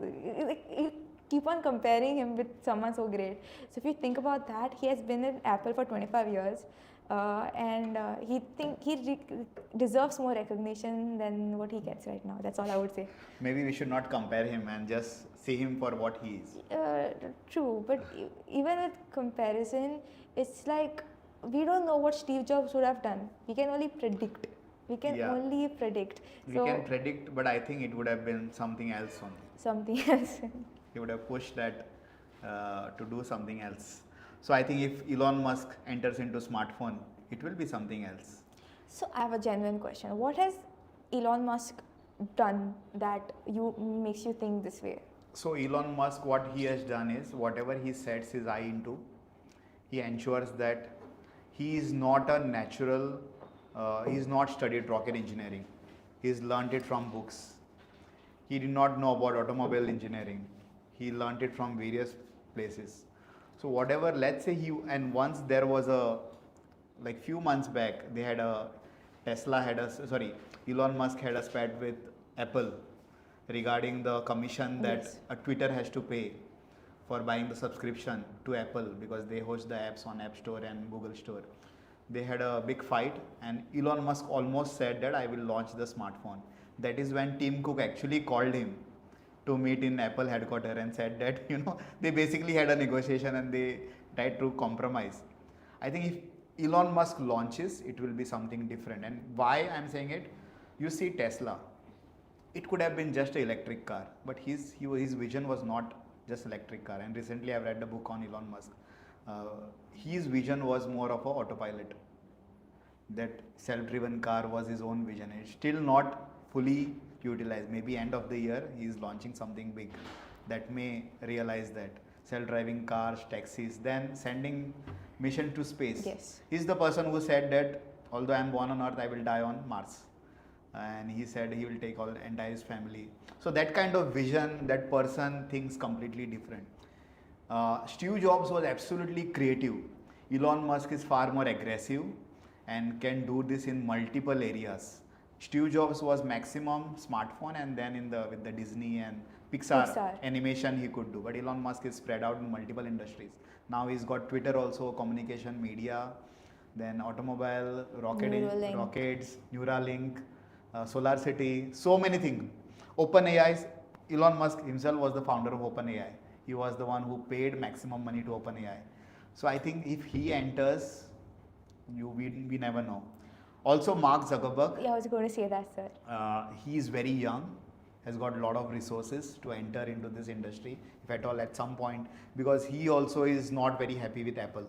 you keep on comparing him with someone so great. So if you think about that, he has been in Apple for 25 years. And he deserves more recognition than what he gets right now. That's all I would say. Maybe we should not compare him and just see him for what he is. True, but even with comparison, it's like we don't know what Steve Jobs would have done. We can only predict. We can predict, but I think it would have been something else only. Something else. He would have pushed that to do something else. So I think if Elon Musk enters into smartphone, it will be something else. So I have a genuine question. What has Elon Musk done that makes you think this way? So Elon Musk, what he has done is, whatever he sets his eye into, he ensures that he is not a natural, he's not studied rocket engineering. He's learned it from books. He did not know about automobile engineering. He learned it from various places. So whatever, let's say once there was few months back, Elon Musk had a spat with Apple regarding the commission that Twitter has to pay for buying the subscription to Apple, because they host the apps on App Store and Google Store. They had a big fight, and Elon Musk almost said that I will launch the smartphone. That is when Tim Cook actually called him to meet in Apple headquarters and said that, they basically had a negotiation and they tried to compromise. I think if Elon Musk launches, it will be something different. And why I'm saying it, you see Tesla, it could have been just an electric car, but his vision was not just electric car. And recently I've read the book on Elon Musk. His vision was more of a autopilot. That self-driven car was his own vision. It's still not fully utilized. Maybe end of the year he is launching something big that may realize that. Self-driving cars, taxis, then sending mission to space. Yes. He's the person who said that although I am born on Earth, I will die on Mars. And he said he will take entire his family. So that kind of vision, that person thinks completely different. Steve Jobs was absolutely creative. Elon Musk is far more aggressive and can do this in multiple areas. Steve Jobs was maximum smartphone, and then with the Disney and Pixar animation he could do. But Elon Musk is spread out in multiple industries. Now he's got Twitter also, communication, media, then automobile, rockets, Neuralink, Solar City, so many things. OpenAI, Elon Musk himself was the founder of OpenAI. He was the one who paid maximum money to OpenAI. So I think if he enters, we never know. Also, Mark Zuckerberg. Yeah, I was going to say that, sir. He is very young, has got a lot of resources to enter into this industry, if at all at some point, because he also is not very happy with Apple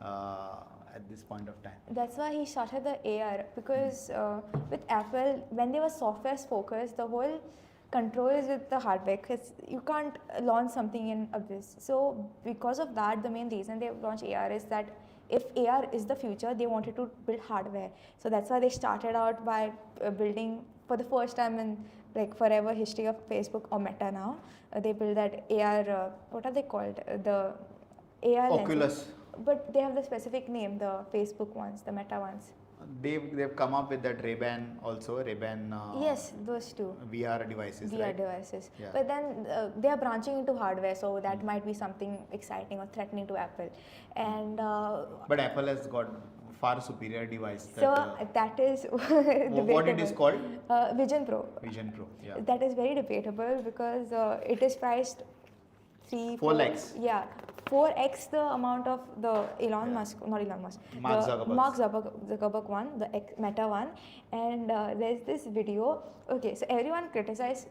at this point of time. That's why he started the AR, because with Apple, when they were software focused, the whole control is with the hardware, because you can't launch something in Abyss. So because of that, the main reason they launched AR is that if AR is the future, they wanted to build hardware. So that's why they started out by building, for the first time in like forever history of Facebook or Meta now, they build that AR, what are they called? The AR Oculus. lenses. But they have the specific name, the Facebook ones, the Meta ones. They've come up with that Ray-Ban also, Ray-Ban. Yes, those two. VR devices. VR right? devices. Yeah. But then they are branching into hardware, so that might be something exciting or threatening to Apple. And but Apple has got far superior device. That is what it is called? Vision Pro. Vision Pro. Yeah. That is very debatable because it is priced 4x. Yeah, 4x the amount of the Mark Zuckerberg one, the Meta one. And there's this video. Okay, so everyone criticized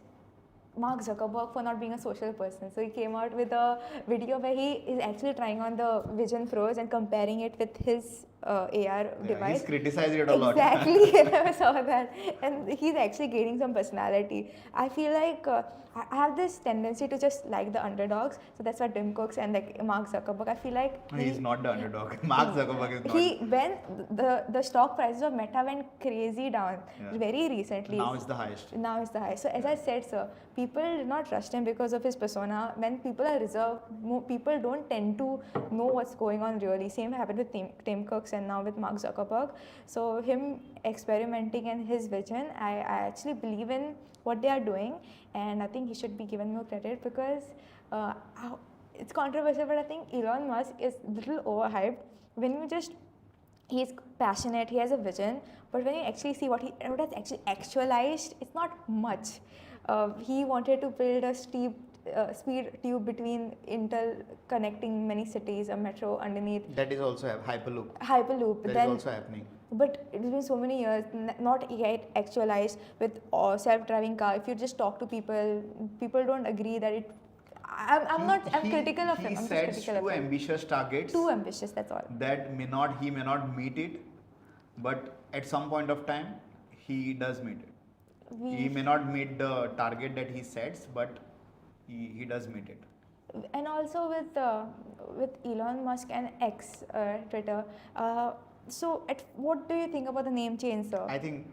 Mark Zuckerberg for not being a social person. So he came out with a video where he is actually trying on the Vision Pros and comparing it with his AR device. He's criticized it a lot. Exactly, I saw that. And he's actually gaining some personality. I feel like I have this tendency to just like the underdogs. So that's why Tim Cooks and like Mark Zuckerberg, I feel like he's not the underdog. Mark Zuckerberg is not. When the stock prices of Meta went crazy down very recently. Now it's the highest. So as I said, sir, people did not trust him because of his persona. When people are reserved, people don't tend to know what's going on really. Same happened with Tim Cooks and now with Mark Zuckerberg. So him experimenting and his vision, I actually believe in what they are doing, and I think he should be given more credit because it's controversial, but I think Elon Musk is a little overhyped. He's passionate, he has a vision, but when you actually see what has actually actualized, it's not much. He wanted to build a speed tube between Intel connecting many cities, a metro underneath. That is also Hyperloop. That is also happening. But it's been so many years, not yet actualized with self-driving car. If you just talk to people don't agree that it. I'm critical of him. He sets too ambitious targets. Too ambitious, that's all. That he may not meet it, but at some point of time, he does meet it. He may not meet the target that he sets, but he does meet it. And also with Elon Musk and X, Twitter. So, what do you think about the name change, sir? I think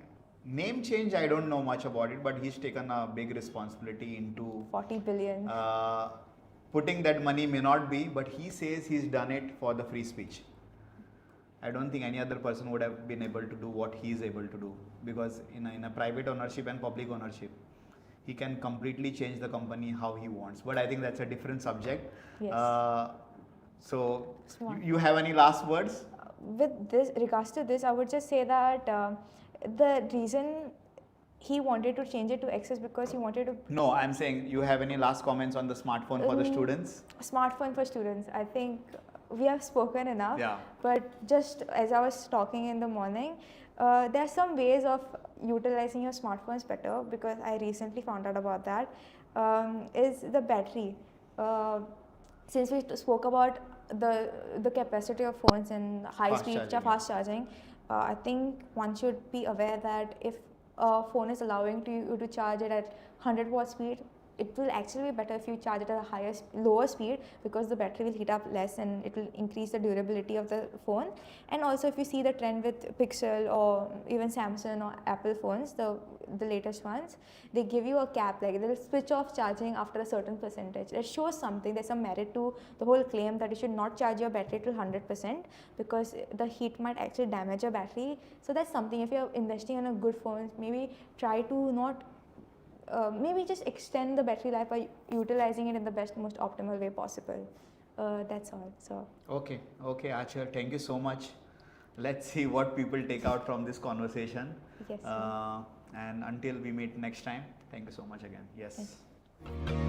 name change, I don't know much about it, but he's taken a big responsibility into 40 billion. Putting that money may not be, but he says he's done it for the free speech. I don't think any other person would have been able to do what he is able to do, because in a private ownership and public ownership, he can completely change the company how he wants. But I think that's a different subject. Yes. So, you have any last words? With regards to this, I would just say that the reason he wanted to change it to X is because he wanted to. No, I'm saying, you have any last comments on the smartphone for the students? Smartphone for students. I think we have spoken enough. Yeah. But just as I was talking in the morning, there are some ways of utilizing your smartphones better, because I recently found out about that. Is the battery. Since we spoke about the capacity of phones and fast charging, I think one should be aware that if a phone is allowing you to charge it at 100 watt speed, it will actually be better if you charge it at a lower speed, because the battery will heat up less and it will increase the durability of the phone. And also, if you see the trend with Pixel or even Samsung or Apple phones, the latest ones, they give you a cap, like they'll switch off charging after a certain percentage. It shows something, there's some merit to the whole claim that you should not charge your battery till 100%, because the heat might actually damage your battery. So that's something, if you're investing in a good phone, maybe try to not maybe just extend the battery life by utilizing it in the best, most optimal way possible. That's all. So Okay, Achal, thank you so much. Let's see what people take out from this conversation. Yes, sir. And until we meet next time, thank you so much again. Yes. Thank you.